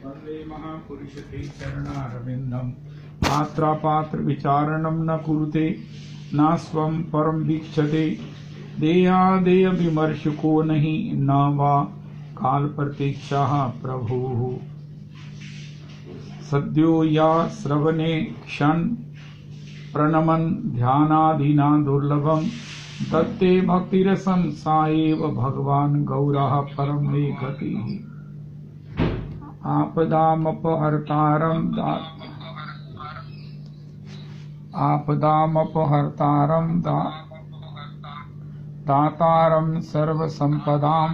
वंदे महापुरुष ते चरणारविंदम पात्र पात्र विचारणम न कुरुते न स्वम परम वीक्षते देहादेय विमर्श को नहीं न वा काल प्रतीक्षा प्रभु सद्यो या श्रवणे क्षण प्रणमन ध्यानादीना दुर्लभम तत्ते भक्तिरसम साएव भगवान गौरः परम मे गति आपदामपहर्तारं दातारं सर्वसंपदां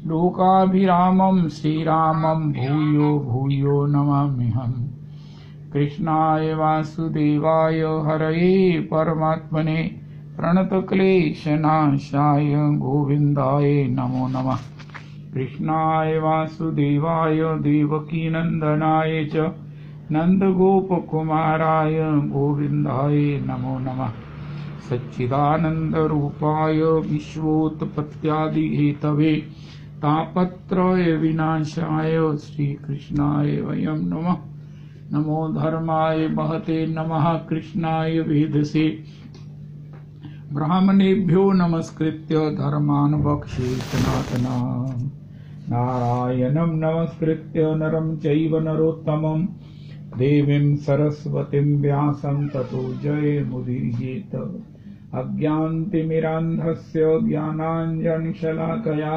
लोकाभिरामं श्रीरामं भूयो भूयो नमाम्यहम् कृष्णाय वासुदेवाय हरये परमात्मने प्रणतक्लेशनाशाय गोविन्दाय नमो नमः कृष्णाय वासुदेवाय देवकीनन्दनाय च नन्दगोपकुमाराय गोविन्दाय नमो नमः सच्चिदानन्दरूपाय विश्वोत्पत्त्यादिहेतवे तापत्रय विनाशाय श्रीकृष्णाय वयं नमः नमो धर्माय महते नमः कृष्णाय वेदसे ब्राह्मणेभ्यो नमस्कृत्य धर्मान् वक्षे सनातना नारायणं नमस्कृत्य नरं चैव नरोत्तमं देवीं सरस्वतीं व्यासं ततो जयमुदीरयेत अज्ञानतिमिरान्धस्य ज्ञानाञ्जनशलाकया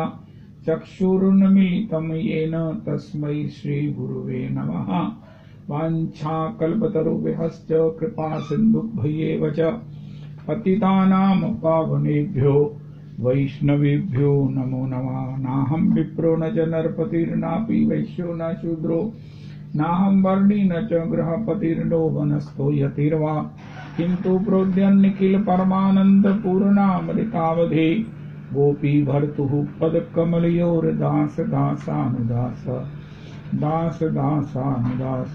चक्षुरुन्मीलितं येन तस्मै श्रीगुरुवे नमः वाञ्छाकल्पतरुभ्यश्च कृपासिन्धुभ्येव च पतितानां पावनेभ्यो वैष्णवेभ्यो नमो नमः नाहं विप्रो न च नरपतिर्नापि वैश्यो न शूद्रो नाहं वर्णी न च गृहपतिर्नो वनस्थो यतिर्वा किन्तु प्रोद्यन्निखिल परमानंद पूर्णामृतावधे गोपी भर्तुः पदकमलयोर्दास दासानुदास दास दासानुदास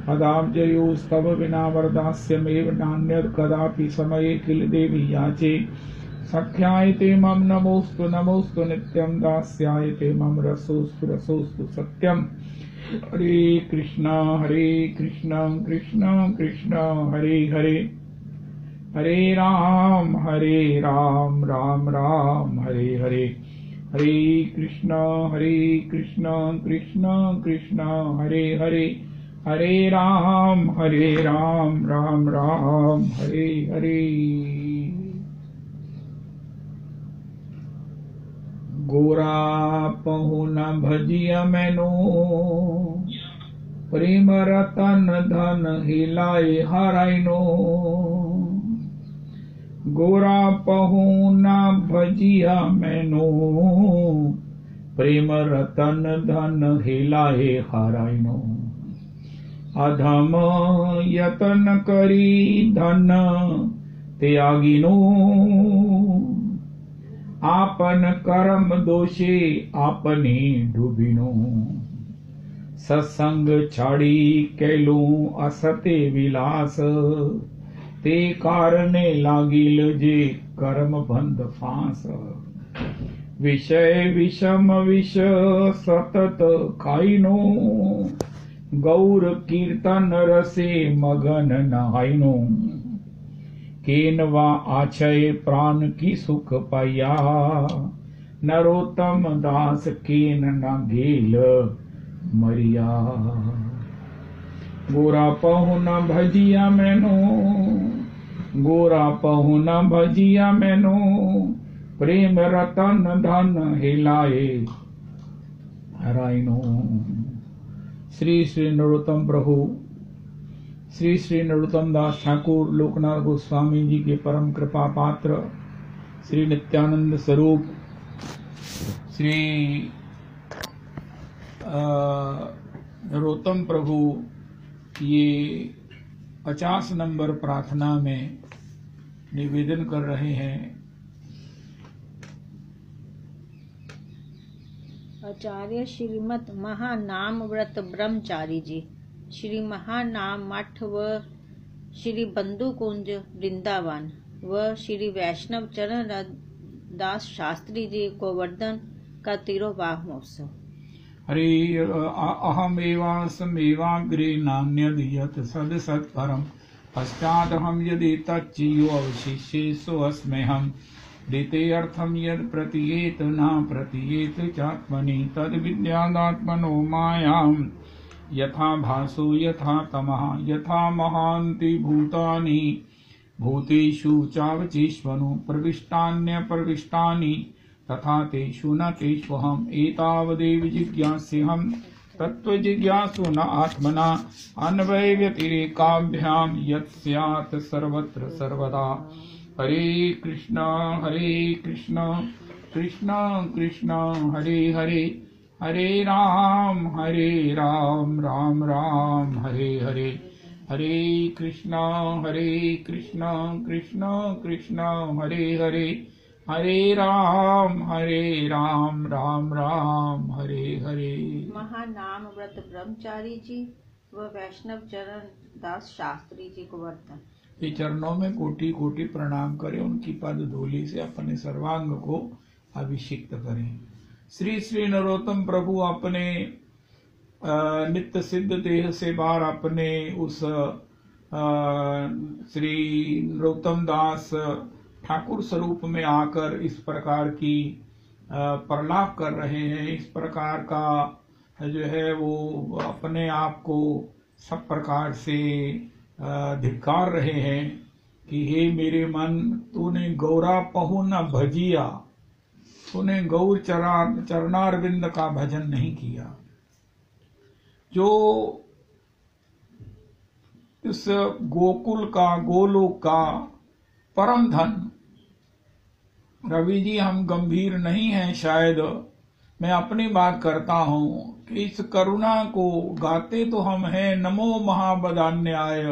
पदाब्जयोस्तव विना वरदास्यमेव नान्यत् कदापि समये किल देवी याचे सख्यायते मम नमोस्तु नमोस्तु नित्यं दास्यायते मम रसोस्तु रसोस्तु सत्यम हरे कृष्ण कृष्ण कृष्ण हरे हरे हरे राम राम राम हरे हरे हरे कृष्ण कृष्ण कृष्ण हरे हरे हरे राम राम राम हरे हरे गोरा पहुन भजिया मैनो प्रेम रतन धन हिलाए हराइनो गोरा पहुन भजिया मैनो प्रेम रतन धन हिलाए हराइनो अधम यतन करी धन त्यागिनो आपन कर्म दोषे आपने डूबिनो सत्संग छाड़ी कैलू असते विलास ते कारणे लागिल जे कर्म बंध फांस विषय विषम विष सतत खाइनो गौर कीर्तन रसे मगन नहाइनो केनवा आछय प्राण की सुख पाया नरोत्तम दास केन न घेल मरिया गोरा पहुन भजिया मैनो गोरा पहुन भजिया मैनो प्रेम रतन धन हिलाए हराइनो श्री श्री नरोत्तम प्रभु श्री श्री नरोत्तम दास ठाकुर लोकनाथ गोस्वामी जी के परम कृपा पात्र श्री नित्यानंद स्वरूप श्री नरोत्तम प्रभु ये 50 नंबर प्रार्थना में निवेदन कर रहे हैं। आचार्य श्रीमद महानाम व्रत ब्रह्मचारी जी श्री महानाम मठ व श्री बंधु कुंज वृंदावन व श्री वैष्णव चरण दास शास्त्री जी गोवर्धन का तिरुवाह महोत्सव। हरे अहमेवासमेवाग्रे नान्यद् यत् सदसत्परम् पश्चादहं यदि तच्चियो अवशिष्येषु अस्म्यहम् ऋते अर्थम यद प्रतीयेत न प्रतीयेत चात्मनि तद विद्यादात्मनो मायां यथा भासो यथा तमः यथा महान्ति भूतानि भूतेषु चावचेष्वनु प्रविष्टान्य प्रविष्टानि तथा तेषु न तेष्वहम् एतावदेव जिज्ञास्यहम् तत्त्वजिज्ञासु न आत्मना अन्वय व्यतिरेकाभ्यां यत् स्यात् सर्वत्र सर्वदा। हरे कृष्ण कृष्ण कृष्ण हरे हरे हरे राम राम राम हरे हरे। हरे कृष्ण कृष्ण कृष्ण हरे हरे हरे राम राम राम हरे हरे। महानाम व्रत ब्रह्मचारी जी व वैष्णव चरण दास शास्त्री जी को वर्तन। ये चरणों में कोटि कोटि प्रणाम करें, उनकी पद धूलि से अपने सर्वांग को अभिषिक्त करें। श्री श्री नरोत्तम प्रभु अपने नित्य सिद्ध देह से बाहर अपने उस श्री नरोत्तम दास ठाकुर स्वरूप में आकर इस प्रकार की प्रलाप कर रहे हैं। इस प्रकार का जो है वो अपने आप को सब प्रकार से धिक्कार रहे हैं कि हे मेरे मन, तूने गौरा पहु न भजिया, तूने गौर चरणारविंद का भजन नहीं किया। जो इस गोकुल का गोलोक का परम धन, रवि जी हम गंभीर नहीं हैं शायद, मैं अपनी बात करता हूं कि इस करुणा को गाते तो हम हैं। नमो महाबदान्याय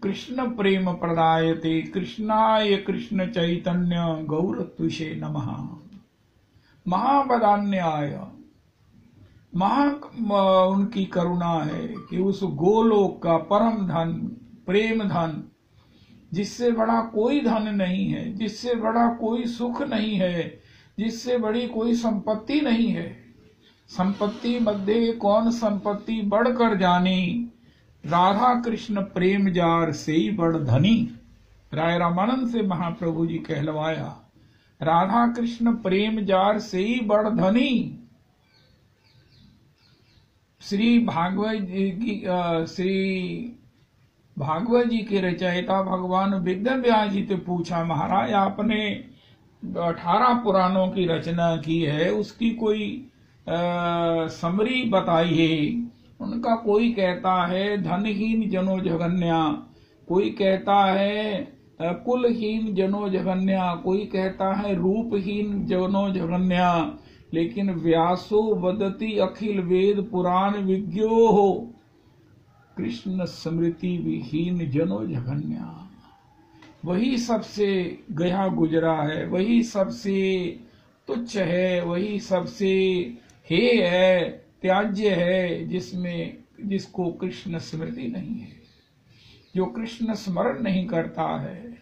कृष्ण प्रेम प्रदायते कृष्णाय कृष्ण चैतन्य गौरत्विषे नमः। महाबदान्याय उनकी करुणा है कि उस गोलोक का परम धन, प्रेम धन, जिससे बड़ा कोई धन नहीं है, जिससे बड़ा कोई सुख नहीं है, जिससे बड़ी कोई संपत्ति नहीं है। संपत्ति मध्य कौन संपत्ति बढ़कर जानी, राधा कृष्ण प्रेम जार से ही बड़ धनी। राय रामानंद से महाप्रभु जी कहलवाया, राधा कृष्ण प्रेम जार से ही बड़ धनी। श्री भागवत जी के रचयिता भगवान वेदव्यास जी से पूछा, महाराज आपने 18 पुराणों की रचना की है, उसकी कोई समरी बताइए। उनका कोई कहता है धनहीन जनो जगन्या, कोई कहता है कुलहीन जनो जगन्या, कोई कहता है रूपहीन जनो जगन्या, लेकिन व्यासो वदति अखिल वेद पुराण विज्ञो हो कृष्ण स्मृति विहीन जनो जगन्या। वही सबसे गया गुजरा है, वही सबसे तुच्छ है, वही सबसे हे है, त्याज्य है, जिसको कृष्ण स्मृति नहीं है, जो कृष्ण स्मरण नहीं करता है।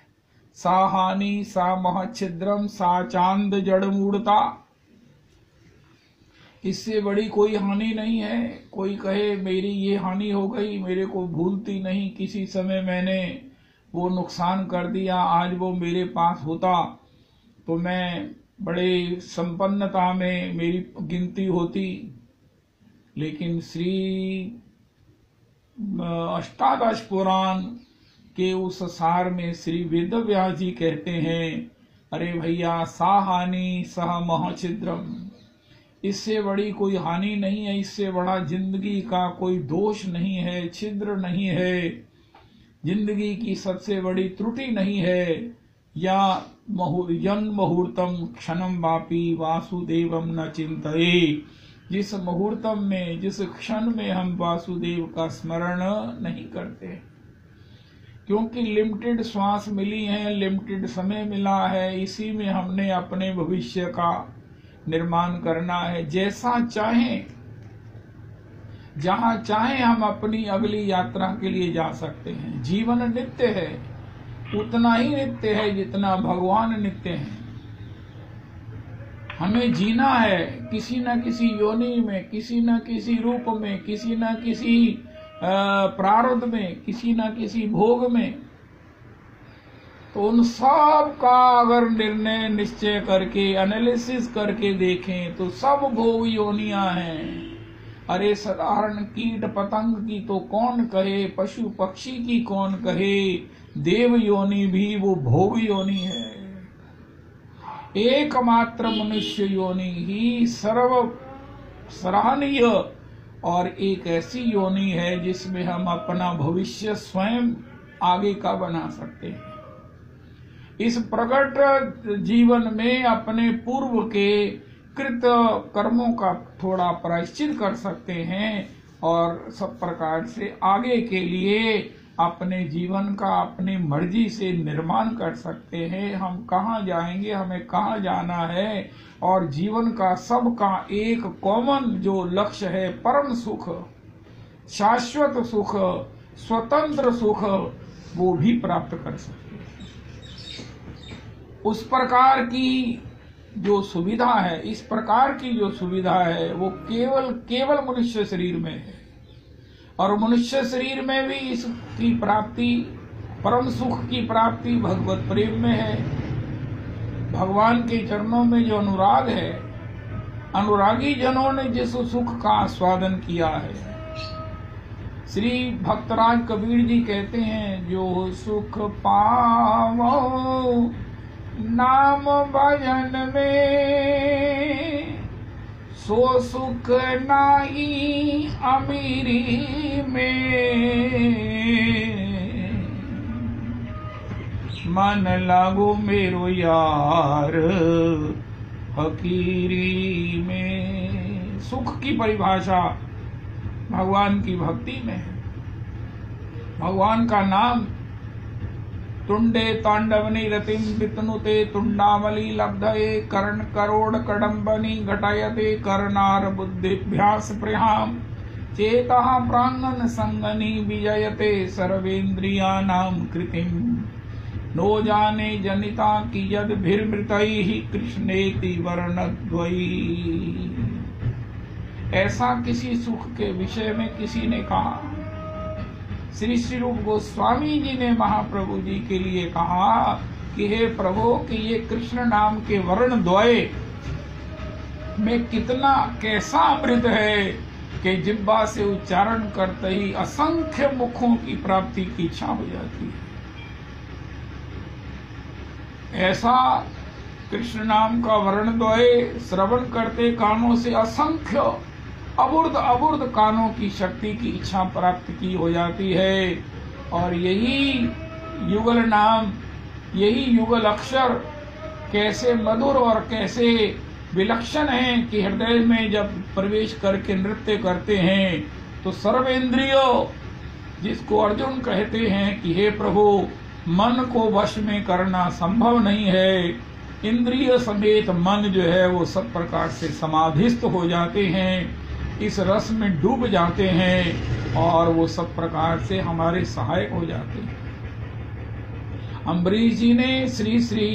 सा हानि सा महच्छिद्रम सा चांद जड़ मूढ़ता, इससे बड़ी कोई हानि नहीं है। कोई कहे मेरी ये हानि हो गई, मेरे को भूलती नहीं, किसी समय मैंने वो नुकसान कर दिया, आज वो मेरे पास होता तो मैं बड़े संपन्नता में मेरी गिनती होती। लेकिन श्री अष्टादश पुराण के उस सार में श्री वेदव्यास जी कहते हैं, अरे भैया सा हानि सह महच्छिद्रम, इससे बड़ी कोई हानि नहीं है, इससे बड़ा जिंदगी का कोई दोष नहीं है, छिद्र नहीं है, जिंदगी की सबसे बड़ी त्रुटि नहीं है। या जन्म मुहूर्तम क्षणम वापी वासुदेवम न चिंतये, जिस मुहूर्तम में, जिस क्षण में हम वासुदेव का स्मरण नहीं करते, क्योंकि लिमिटेड श्वास मिली है, लिमिटेड समय मिला है, इसी में हमने अपने भविष्य का निर्माण करना है। जैसा चाहें, जहां चाहें हम अपनी अगली यात्रा के लिए जा सकते हैं। जीवन नित्य है, उतना ही नित्य है जितना भगवान नित्य है। हमें जीना है किसी न किसी योनि में, किसी न किसी रूप में, किसी न किसी प्रारब्ध में, किसी न किसी भोग में। तो उन सब का अगर निर्णय निश्चय करके एनालिसिस करके देखें तो सब भोग योनियां हैं। अरे साधारण कीट पतंग की तो कौन कहे, पशु पक्षी की कौन कहे, देव योनि भी वो भोग योनि है। एकमात्र मनुष्य योनि ही सर्व सराहनीय और एक ऐसी योनि है जिसमें हम अपना भविष्य स्वयं आगे का बना सकते हैं। इस प्रकट जीवन में अपने पूर्व के कृत कर्मों का थोड़ा प्रायश्चित कर सकते हैं और सब प्रकार से आगे के लिए अपने जीवन का अपनी मर्जी से निर्माण कर सकते हैं। हम कहाँ जाएंगे, हमें कहाँ जाना है, और जीवन का सबका एक कॉमन जो लक्ष्य है, परम सुख, शाश्वत सुख, स्वतंत्र सुख, वो भी प्राप्त कर सकते हैं। उस प्रकार की जो सुविधा है, इस प्रकार की जो सुविधा है वो केवल मनुष्य शरीर में है। और मनुष्य शरीर में भी इसकी प्राप्ति, परम सुख की प्राप्ति भगवत प्रेम में है। भगवान के चरणों में जो अनुराग है, अनुरागी जनों ने जिस सुख का आस्वादन किया है। श्री भक्तराज कबीर जी कहते हैं, जो सुख पावो नाम भजन में, सो सुख नाही अमीरी में। मन लागो मेरो यार फकीरी में। सुख की परिभाषा भगवान की भक्ति में है। भगवान का नाम तुंडे तांडवनी रतिम वितनुते तुंडावली लब्धये कर्ण करोड़ कडम्बनी घटयते कर्णार बुद्धिभ्यास प्रहाम चेतः प्रांगन संगनी विजयते सर्वेन्द्रियानां कृतिम नो जाने जनिता की यद भिर्मृतैहि कृष्णेति वर्णद्वयी। ऐसा किसी सुख के विषय में किसी ने कहा। श्री श्री रूप गोस्वामी जी ने महाप्रभु जी के लिए कहा कि हे प्रभु, कि ये कृष्ण नाम के वर्ण द्वय में कितना कैसा अमृत है कि जिह्वा से उच्चारण करते ही असंख्य मुखों की प्राप्ति की इच्छा हो जाती है। ऐसा कृष्ण नाम का वर्ण द्वय श्रवण करते कानों से असंख्य अबुर्द कानों की शक्ति की इच्छा प्राप्त की हो जाती है। और यही युगल नाम, यही युगल अक्षर कैसे मधुर और कैसे विलक्षण है कि हृदय में जब प्रवेश करके नृत्य करते हैं तो सर्वेंद्रियों, जिसको अर्जुन कहते हैं कि हे प्रभु, मन को वश में करना संभव नहीं है। इंद्रिय समेत मन जो है वो सब प्रकार से समाधिस्थ हो जाते हैं, इस रस में डूब जाते हैं और वो सब प्रकार से हमारे सहायक हो जाते हैं। अम्बरीश जी ने श्री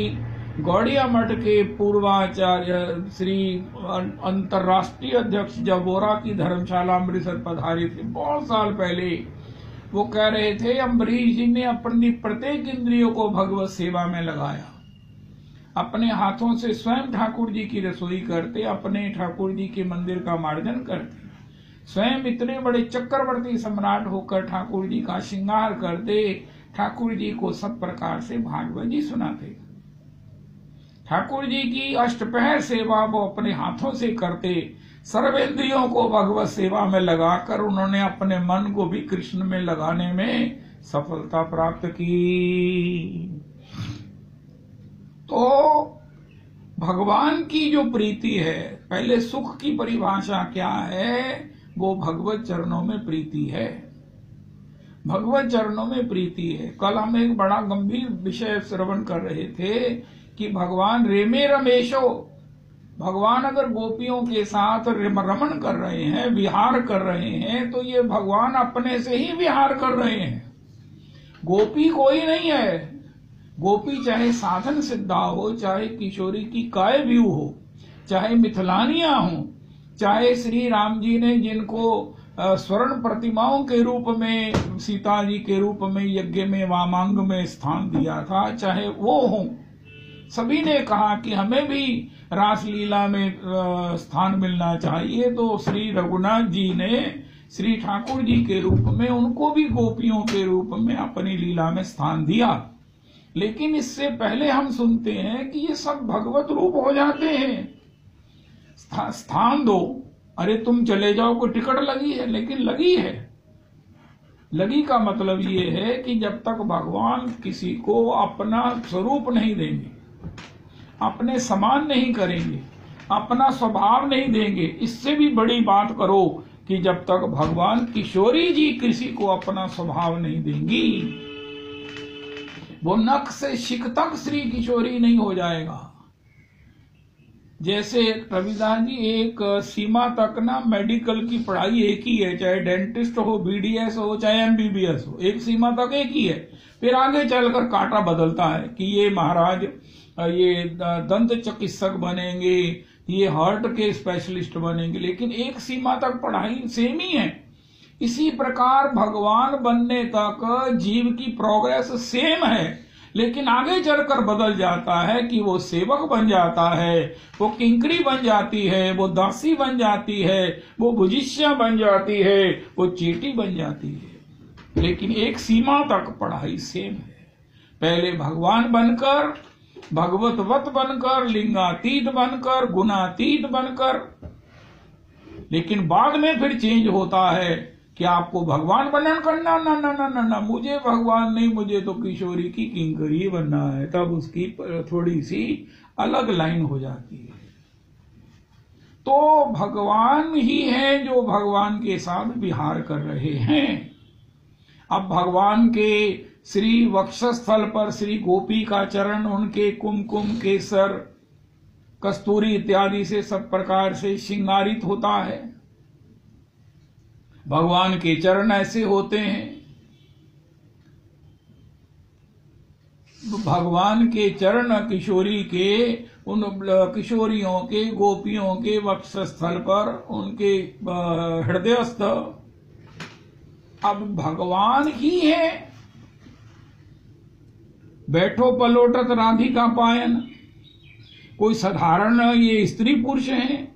गौड़िया मठ के पूर्वाचार्य श्री अंतर्राष्ट्रीय अध्यक्ष जब वोरा की धर्मशाला अमृतसर पधारे थे बहुत साल पहले, वो कह रहे थे अम्बरीश जी ने अपनी प्रत्येक इंद्रियों को भगवत सेवा में लगाया। अपने हाथों से स्वयं ठाकुर जी की रसोई करते, अपने ठाकुर जी के मंदिर का मार्जन करते, स्वयं इतने बड़े चक्रवर्ती सम्राट होकर ठाकुर जी का श्रृंगार करते, ठाकुर जी को सब प्रकार से भागवत जी सुनाते, ठाकुर जी की अष्टपहर सेवा वो अपने हाथों से करते। सर्वेंद्रियों को भगवत सेवा में लगाकर उन्होंने अपने मन को भी कृष्ण में लगाने में सफलता प्राप्त की। तो भगवान की जो प्रीति है, पहले सुख की परिभाषा क्या है, वो भगवत चरणों में प्रीति है। भगवत चरणों में प्रीति है। कल हम एक बड़ा गंभीर विषय श्रवण कर रहे थे कि भगवान रेमे रमेशो, भगवान अगर गोपियों के साथ रमण कर रहे हैं, विहार कर रहे हैं, तो ये भगवान अपने से ही विहार कर रहे हैं। गोपी कोई नहीं है। गोपी चाहे साधन सिद्धा हो, चाहे किशोरी की काय व्यू हो, चाहे मिथिलानियां हों, चाहे श्री राम जी ने जिनको स्वर्ण प्रतिमाओं के रूप में सीता जी के रूप में यज्ञ में वामांग में स्थान दिया था, चाहे वो हों, सभी ने कहा कि हमें भी रासलीला में स्थान मिलना चाहिए। तो श्री रघुनाथ जी ने श्री ठाकुर जी के रूप में उनको भी गोपियों के रूप में अपनी लीला में स्थान दिया। लेकिन इससे पहले हम सुनते हैं कि ये सब भगवत रूप हो जाते हैं। स्थान दो, अरे तुम चले जाओ, कोई टिकट लगी है, लेकिन लगी है। लगी का मतलब ये है कि जब तक भगवान किसी को अपना स्वरूप नहीं देंगे, अपने समान नहीं करेंगे, अपना स्वभाव नहीं देंगे, इससे भी बड़ी बात करो कि जब तक भगवान किशोरी जी किसी को अपना स्वभाव नहीं देंगी, वो नख से शिख तक श्री किशोरी नहीं हो जाएगा। जैसे रविदास जी एक सीमा तक ना मेडिकल की पढ़ाई एक ही है, चाहे डेंटिस्ट हो, बीडीएस हो, चाहे एमबीबीएस हो, एक सीमा तक एक ही है। फिर आगे चलकर कांटा बदलता है कि ये महाराज ये दंत चिकित्सक बनेंगे, ये हार्ट के स्पेशलिस्ट बनेंगे, लेकिन एक सीमा तक पढ़ाई सेम ही है। इसी प्रकार भगवान बनने तक जीव की प्रोग्रेस सेम है, लेकिन आगे चलकर बदल जाता है कि वो सेवक बन जाता है, वो किंकरी बन जाती है, वो दासी बन जाती है, वो भुजिष्या बन जाती है, वो चीटी बन जाती है। लेकिन एक सीमा तक पढ़ाई सेम है। पहले भगवान बनकर, भगवतवत बनकर, लिंगातीत बनकर, गुणातीत बनकर, लेकिन बाद में फिर चेंज होता है कि आपको भगवान बनन करना, ना ना ना ना ना, मुझे भगवान नहीं, मुझे तो किशोरी की किंकरी बनना है। तब उसकी थोड़ी सी अलग लाइन हो जाती है। तो भगवान ही है जो भगवान के साथ विहार कर रहे हैं। अब भगवान के श्री वक्षस्थल पर श्री गोपी का चरण उनके कुमकुम, केसर, कस्तूरी इत्यादि से सब प्रकार से श्रृंगारित होता है। भगवान के चरण ऐसे होते हैं। भगवान के चरण किशोरी के, उन किशोरियों के, गोपियों के वक्षस्थल पर, उनके हृदयस्थ अब भगवान ही है। बैठो पलोटत राधिका पायन, कोई साधारण ये स्त्री पुरुष हैं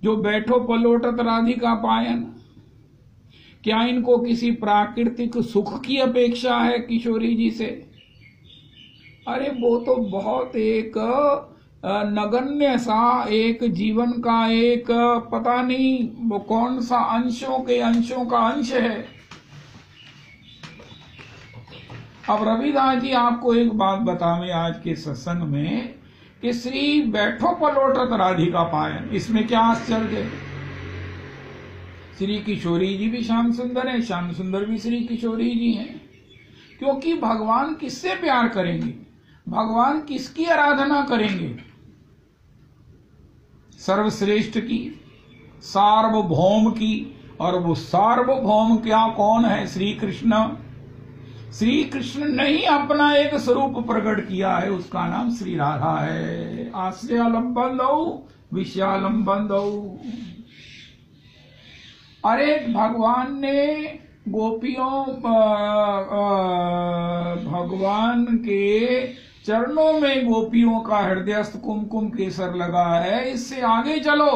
जो बैठो पलोटत राधिका पायन? क्या इनको किसी प्राकृतिक सुख की अपेक्षा है किशोरी जी से? अरे वो तो बहुत एक नगण्य सा, एक जीवन का एक पता नहीं वो कौन सा अंशों का अंश है। अब रविदास जी आपको एक बात बतावे आज के सत्संग में कि श्री बैठो पलोटत राधिका पायन, इसमें क्या आश्चर्य है? श्री किशोरी जी भी श्याम सुंदर है, श्याम सुंदर भी श्री किशोरी जी हैं। क्योंकि भगवान किससे प्यार करेंगे, भगवान किसकी आराधना करेंगे? सर्वश्रेष्ठ की, सार्वभौम की। और वो सार्वभौम क्या कौन है? श्री कृष्ण। श्री कृष्ण ने ही अपना एक स्वरूप प्रकट किया है, उसका नाम श्री राधा है। आश्रयालंबन दो, विषयालंबन दो। अरे भगवान ने गोपियों, भगवान के चरणों में गोपियों का हृदयस्थ कुमकुम केसर लगा है। इससे आगे चलो,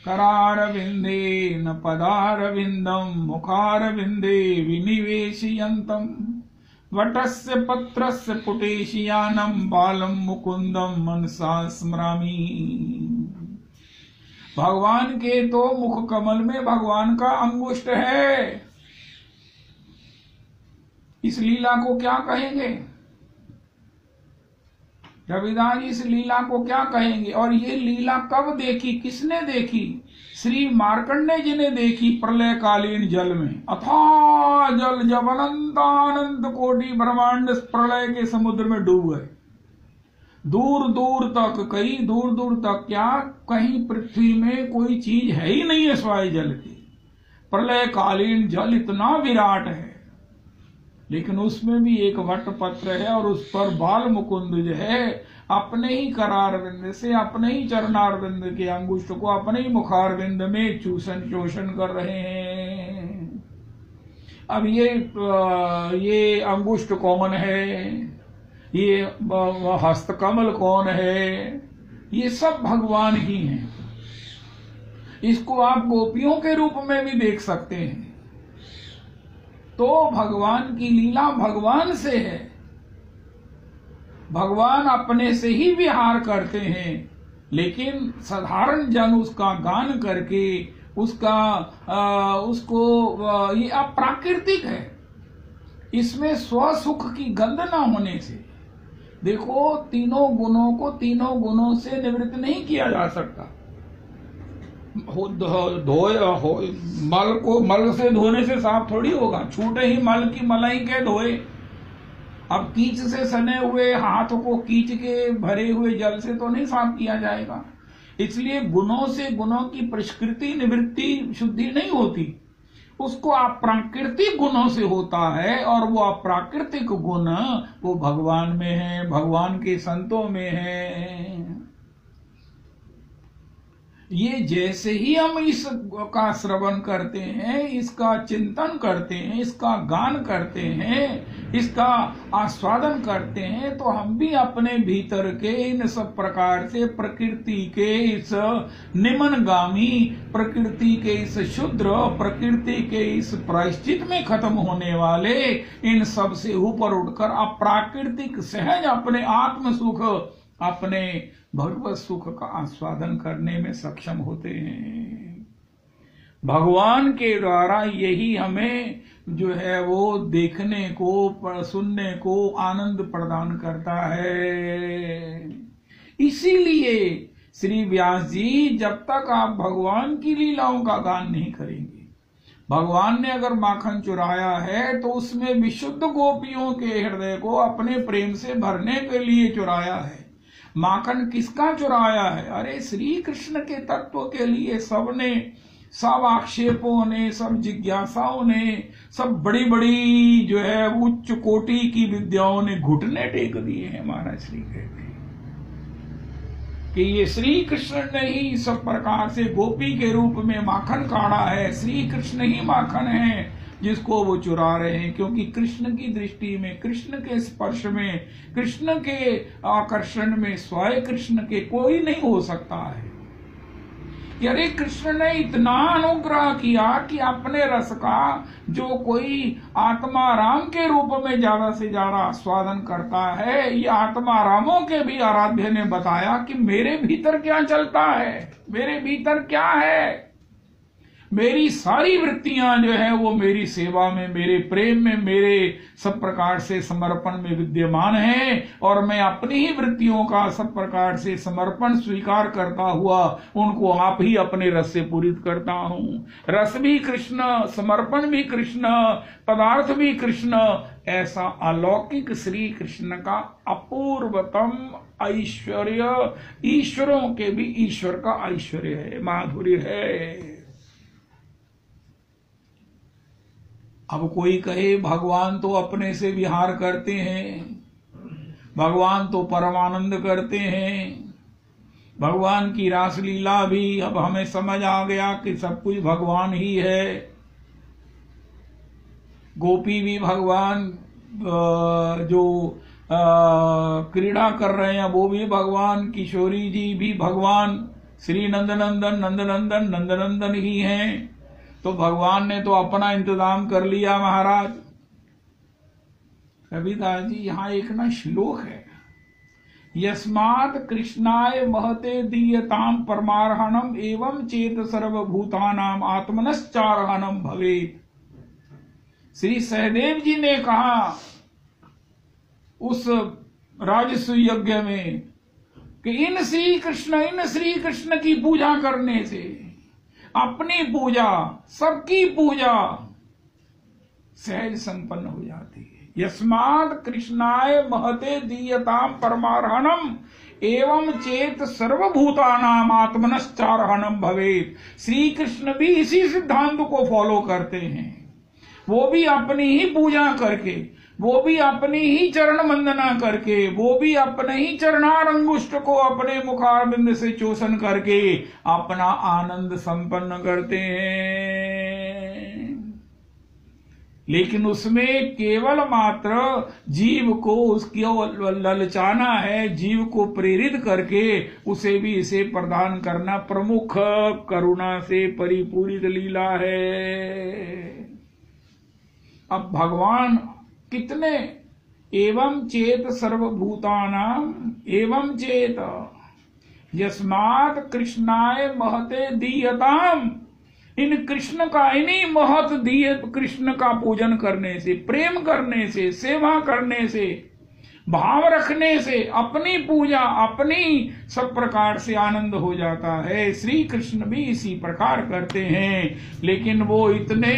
करारविंदे न पदारविंदम मुखारविंदे विनिवेशयन्तम वटस्य पत्रस्य पुटेशियानम बालम मुकुंदम मनसा स्मरामि। भगवान के तो मुख कमल में भगवान का अंगुष्ठ है। इस लीला को क्या कहेंगे? रविदास इस लीला को क्या कहेंगे? और ये लीला कब देखी, किसने देखी? श्री मार्कंडेय जी ने देखी प्रलय कालीन जल में। अथाह जल जब अनंत कोटि ब्रह्मांड प्रलय के समुद्र में डूब गए। दूर दूर तक, कई दूर दूर तक, क्या कहीं पृथ्वी में कोई चीज है ही नहीं है सिवाय जल की। प्रलय कालीन जल इतना विराट है, लेकिन उसमें भी एक वटपत्र है और उस पर बाल मुकुंद जो है अपने ही करारविंद से, अपने ही चरणारविंद के अंगुष्ठ को अपने ही मुखारविंद में चूषण चोषण कर रहे हैं। अब ये अंगुष्ठ कौन है, ये हस्तकमल कौन है, ये सब भगवान ही हैं। इसको आप गोपियों के रूप में भी देख सकते हैं। तो भगवान की लीला भगवान से है, भगवान अपने से ही विहार करते हैं, लेकिन साधारण जन उसका गान करके उसको ये अप्राकृतिक है। इसमें स्वसुख की गंध न होने से, देखो तीनों गुणों को तीनों गुणों से निवृत्त नहीं किया जा सकता। मल को मल से धोने से साफ थोड़ी होगा, छूटे ही मल की मलाई के धोए। अब कीच से सने हुए हाथ को कीच के भरे हुए जल से तो नहीं साफ किया जाएगा। इसलिए गुणों से गुणों की परिष्कृति निवृत्ति शुद्धि नहीं होती, उसको अप्राकृतिक गुणों से होता है। और वो अप्राकृतिक गुण वो भगवान में है, भगवान के संतों में है। ये जैसे ही हम इसका श्रवण करते हैं, इसका चिंतन करते हैं, इसका गान करते हैं, इसका आस्वादन करते हैं, तो हम भी अपने भीतर के इन सब प्रकार से प्रकृति के इस निम्नगामी, प्रकृति के इस शुद्र, प्रकृति के इस प्रायश्चित में खत्म होने वाले इन सब से ऊपर उठकर अप्राकृतिक सहज अपने आत्म सुख, अपने भगवत सुख का आस्वादन करने में सक्षम होते हैं। भगवान के द्वारा यही हमें जो है वो देखने को, सुनने को आनंद प्रदान करता है। इसीलिए श्री व्यास जी जब तक आप भगवान की लीलाओं का गान नहीं करेंगे, भगवान ने अगर माखन चुराया है तो उसमें विशुद्ध गोपियों के हृदय को अपने प्रेम से भरने के लिए चुराया है। माखन किसका चुराया है? अरे श्री कृष्ण के तत्व के लिए सबने, सब आक्षेपों ने, सब जिज्ञासाओं ने, सब बड़ी बड़ी जो है उच्च कोटि की विद्याओं ने घुटने टेक दिए हैं। महाराज श्री कहते हैं कि ये श्री कृष्ण ने ही सब प्रकार से गोपी के रूप में माखन काढ़ा है। श्री कृष्ण ही माखन है जिसको वो चुरा रहे हैं, क्योंकि कृष्ण की दृष्टि में, कृष्ण के स्पर्श में, कृष्ण के आकर्षण में स्वयं कृष्ण के कोई नहीं हो सकता है। अरे कृष्ण ने इतना अनुग्रह किया कि अपने रस का जो कोई आत्मा राम के रूप में ज्यादा से ज्यादा आस्वादन करता है, ये आत्मा रामों के भी आराध्य ने बताया कि मेरे भीतर क्या चलता है, मेरे भीतर क्या है। मेरी सारी वृत्तियां जो है वो मेरी सेवा में, मेरे प्रेम में, मेरे सब प्रकार से समर्पण में विद्यमान है, और मैं अपनी ही वृत्तियों का सब प्रकार से समर्पण स्वीकार करता हुआ उनको आप ही अपने रस से पूरित करता हूँ। रस भी कृष्ण, समर्पण भी कृष्ण, पदार्थ भी कृष्ण। ऐसा अलौकिक श्री कृष्ण का अपूर्वतम ऐश्वर्य, ईश्वरों के भी ईश्वर का ऐश्वर्य है, माधुर्य है। अब कोई कहे भगवान तो अपने से विहार करते हैं, भगवान तो परमानंद करते हैं, भगवान की रासलीला भी अब हमें समझ आ गया कि सब कुछ भगवान ही है। गोपी भी भगवान, जो क्रीड़ा कर रहे हैं वो भी भगवान, किशोरी जी भी भगवान, श्री नंदनंदन नंदनंदन नंदनंदन ही हैं। तो भगवान ने तो अपना इंतजाम कर लिया महाराज। कबीरदास जी यहाँ एक ना श्लोक है, यस्मात् कृष्णाय महते दीयताम परमार्हणम एवं चेत सर्वभूतानाम आत्मनश्चार्हणम भवेत्। श्री सहदेव जी ने कहा उस राजसूय यज्ञ में कि इन श्री कृष्ण की पूजा करने से अपनी पूजा, सबकी पूजा सहज संपन्न हो जाती है। यस्मात् कृष्णाय महते दीयताम परमार्हणम एवं चेत सर्वभूतानाम आत्मनश्चार्हणम भवेत्। श्री कृष्ण भी इसी सिद्धांत को फॉलो करते हैं। वो भी अपनी ही पूजा करके वो भी अपनी ही चरण वंदना करके, वो भी अपने ही चरणार अंगुष्ठ को अपने मुखारबिंद से चूसन करके अपना आनंद संपन्न करते हैं। लेकिन उसमें केवल मात्र जीव को उसकी ललचाना है, जीव को प्रेरित करके उसे भी इसे प्रदान करना प्रमुख करुणा से परिपूरित लीला है। अब भगवान कितने एवं चेत सर्वभूतानाम एवं चेत यस्मात् कृष्णाय महते दीयताम, इन कृष्ण का, इन्हीं महत दिए कृष्ण का पूजन करने से, प्रेम करने से, सेवा करने से, भाव रखने से अपनी पूजा अपनी सब प्रकार से आनंद हो जाता है। श्री कृष्ण भी इसी प्रकार करते हैं, लेकिन वो इतने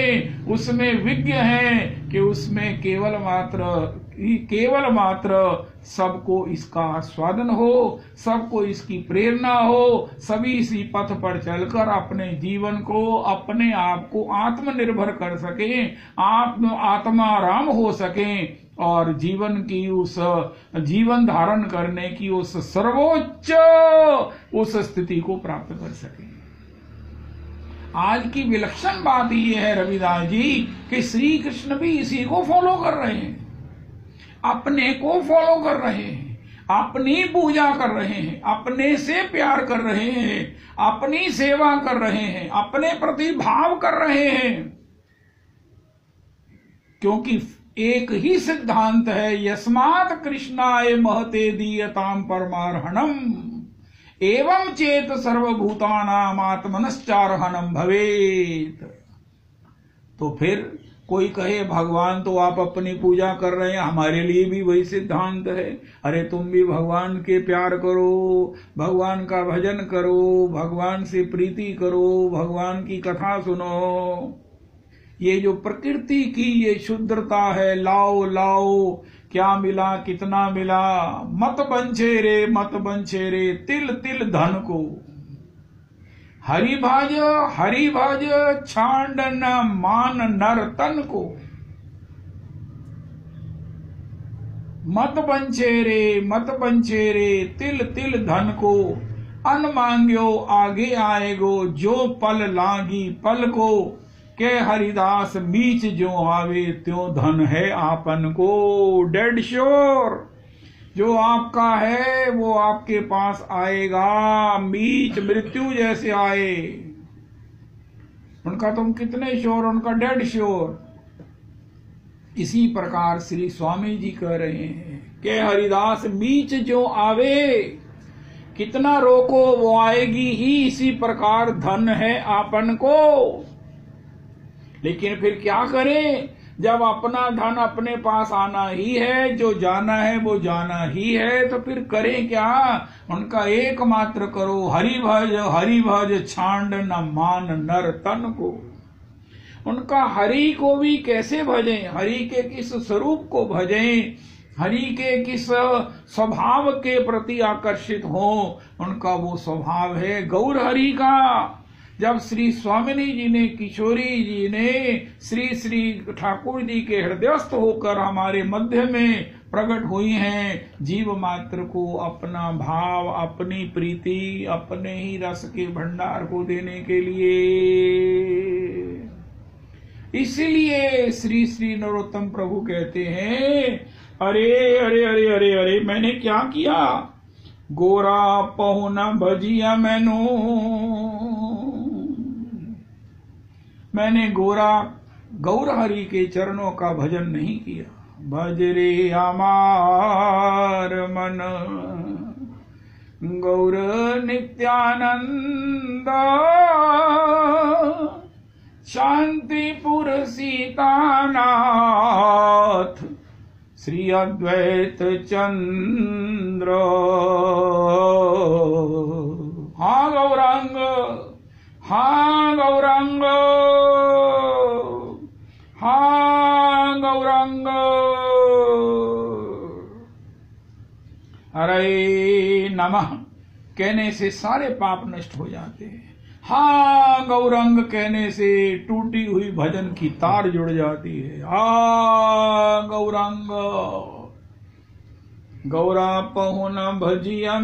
उसमें विज्ञ हैं कि उसमें केवल मात्र सबको इसका आस्वादन हो, सबको इसकी प्रेरणा हो, सभी इसी पथ पर चलकर अपने जीवन को, अपने आप को आत्मनिर्भर कर सके, आत्माराम हो सके और जीवन की उस जीवन धारण करने की उस सर्वोच्च उस स्थिति को प्राप्त कर सके। आज की विलक्षण बात यह है रविदास जी कि श्री कृष्ण भी इसी को फॉलो कर रहे हैं, अपने को फॉलो कर रहे हैं, अपनी पूजा कर रहे हैं, अपने से प्यार कर रहे हैं, अपनी सेवा कर रहे हैं, अपने प्रति भाव कर रहे हैं, क्योंकि एक ही सिद्धांत है, यस्मात् कृष्णाय महते दीयताम परमार्हणम एवं चेत सर्वभूतानाम आत्मनश्चार्हणम भवेत। तो फिर कोई कहे भगवान तो आप अपनी पूजा कर रहे हैं, हमारे लिए भी वही सिद्धांत है। अरे तुम भी भगवान के प्यार करो, भगवान का भजन करो, भगवान से प्रीति करो, भगवान की कथा सुनो। ये जो प्रकृति की ये शुद्धता है, लाओ लाओ क्या मिला कितना मिला, मत बंछे रे तिल तिल धन को, हरि भज छांड न मान नर तन को, मत बंछे रे तिल तिल धन को, अन मांग्यो आगे आएगो जो पल लागी पल को, के हरिदास बीच जो आवे त्यों धन है आपन को। डेड श्योर, जो आपका है वो आपके पास आएगा, बीच मृत्यु जैसे आए। उनका तुम कितने श्योर, उनका डेड श्योर। इसी प्रकार श्री स्वामी जी कह रहे हैं कि हरिदास बीच जो आवे, कितना रोको वो आएगी ही, इसी प्रकार धन है आपन को। लेकिन फिर क्या करें, जब अपना धन अपने पास आना ही है, जो जाना है वो जाना ही है, तो फिर करें क्या। उनका एकमात्र करो, हरि भज छांड न मान नर तन को। उनका हरि को भी कैसे भजें, हरि के किस स्वरूप को भजें, हरि के किस स्वभाव के प्रति आकर्षित हो। उनका वो स्वभाव है गौर हरि का। जब श्री स्वामिनी जी ने, किशोरी जी ने श्री ठाकुर जी के हृदयस्थ होकर हमारे मध्य में प्रकट हुई हैं, जीव मात्र को अपना भाव, अपनी प्रीति, अपने ही रस के भंडार को देने के लिए। इसलिए श्री श्री नरोत्तम प्रभु कहते हैं, अरे अरे अरे अरे अरे मैंने क्या किया, गोरा पहुना भजिया मैंने गौर हरि के चरणों का भजन नहीं किया। भज रे हमार मन गौर नित्यानंद, शांतिपुर सीतानाथ श्री अद्वैत चंद्र। हाँ गौरांग, हाँ गौरांग, हाँ गौरांग। हरे नमः कहने से सारे पाप नष्ट हो जाते हैं। हा गौरंग कहने से टूटी हुई भजन की तार जुड़ जाती है। हा गौरंग गौरा पहुन भजिया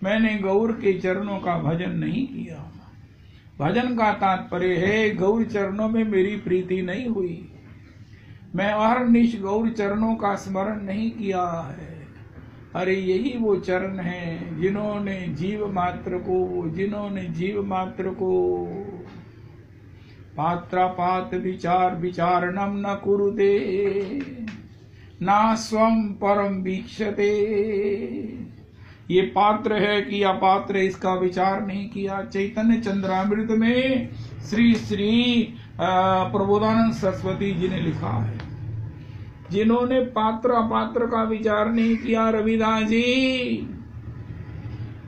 मैंने गौर के चरणों का भजन नहीं किया। भजन का तात्पर्य है गौर चरणों में मेरी प्रीति नहीं हुई, मैं अहर्निश गौर चरणों का स्मरण नहीं किया है। अरे यही वो चरण हैं जिन्होंने जीव मात्र को पात्रापात विचार विचारणम न कुरुते ना स्वम परम वीक्षते। ये पात्र है कि अपात्र, इसका विचार नहीं किया। चैतन्य चंद्रामृत में श्री श्री प्रबोधानंद सरस्वती जी ने लिखा है, जिन्होंने पात्र अपात्र का विचार नहीं किया। रविदास जी,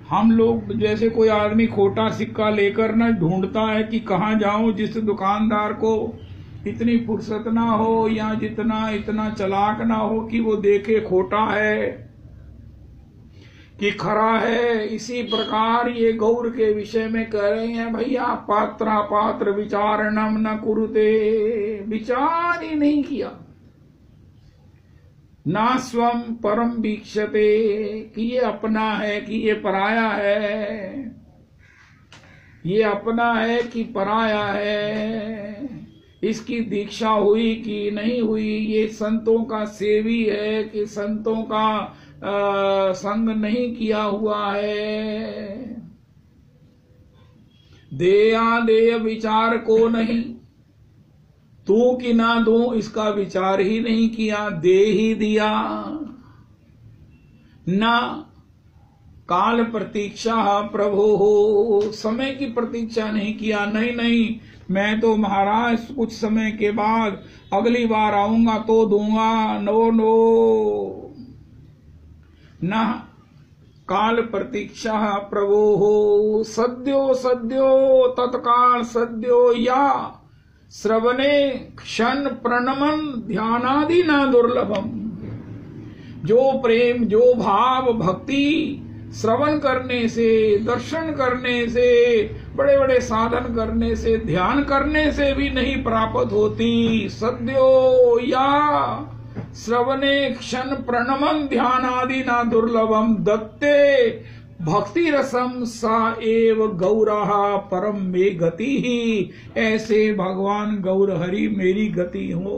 हम लोग जैसे कोई आदमी खोटा सिक्का लेकर न ढूंढता है कि कहाँ जाऊं, जिस दुकानदार को इतनी फुर्सत ना हो या इतना चालाक ना हो कि वो देखे खोटा है कि खरा है, इसी प्रकार ये गौर के विषय में कह रहे हैं भैया पात्र पात्र विचारणम न कुरुते, विचार ही नहीं किया। ना स्वम परम वीक्षते, कि ये अपना है कि ये पराया है, ये अपना है कि पराया है, इसकी दीक्षा हुई कि नहीं हुई, ये संतों का सेवी है कि संतों का संग नहीं किया हुआ है। देया देय विचार को नहीं, तू कि ना दो इसका विचार ही नहीं किया, दे ही दिया। ना काल प्रतीक्षा प्रभु हो, समय की प्रतीक्षा नहीं किया, नहीं मैं तो महाराज कुछ समय के बाद अगली बार आऊंगा तो दूंगा, नो न काल प्रतीक्षा प्रभु हो। सद्यो तत्काल सद्यो या श्रवणे क्षण प्रणमन ध्यानादि न दुर्लभम। जो प्रेम जो भाव भक्ति श्रवण करने से, दर्शन करने से, बड़े बड़े साधन करने से, ध्यान करने से भी नहीं प्राप्त होती। सद्यो या श्रवणे क्षण प्रणमन ध्यानादि न दुर्लभम दत्ते भक्ति रसम सा एव गौरः परम में गति ही। ऐसे भगवान गौर हरि मेरी गति हो,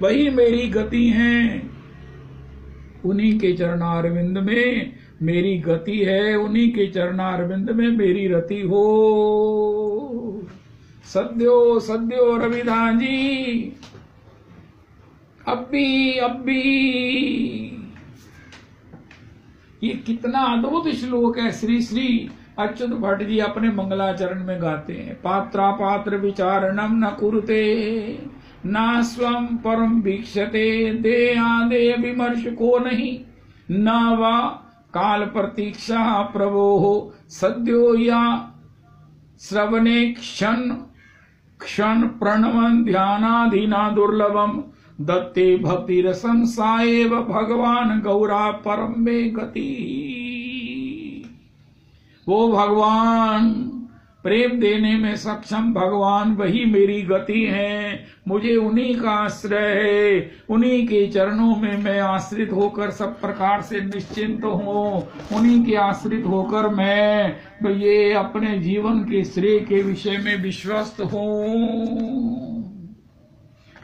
वही मेरी गति हैं, उन्हीं के चरणारविंद में मेरी गति है, उन्हीं के चरणारविंद में मेरी रति हो। सद्यो रविदास जी, अब भी ये कितना अद्भुत श्लोक है। श्री श्री अच्युत भट्ट जी अपने मंगलाचरण में गाते हैं, पात्रा पात्र विचारणम न कुरुते ना स्वम परम वीक्षते, देयादे विमर्श को नहीं, न वा काल प्रतीक्षा प्रभो हो। सद्यो या श्रवणे क्षण प्रणवन ध्यानाधीना दुर्लभम दत्ते भक्ति रसम साएव भगवान गौरा परम में गति। वो भगवान प्रेम देने में सक्षम भगवान वही मेरी गति है, मुझे उन्हीं का आश्रय है, उन्हीं के चरणों में मैं आश्रित होकर सब प्रकार से निश्चिंत हूँ, उन्हीं के आश्रित होकर मैं ये अपने जीवन के श्रेय के विषय में विश्वस्त हूँ।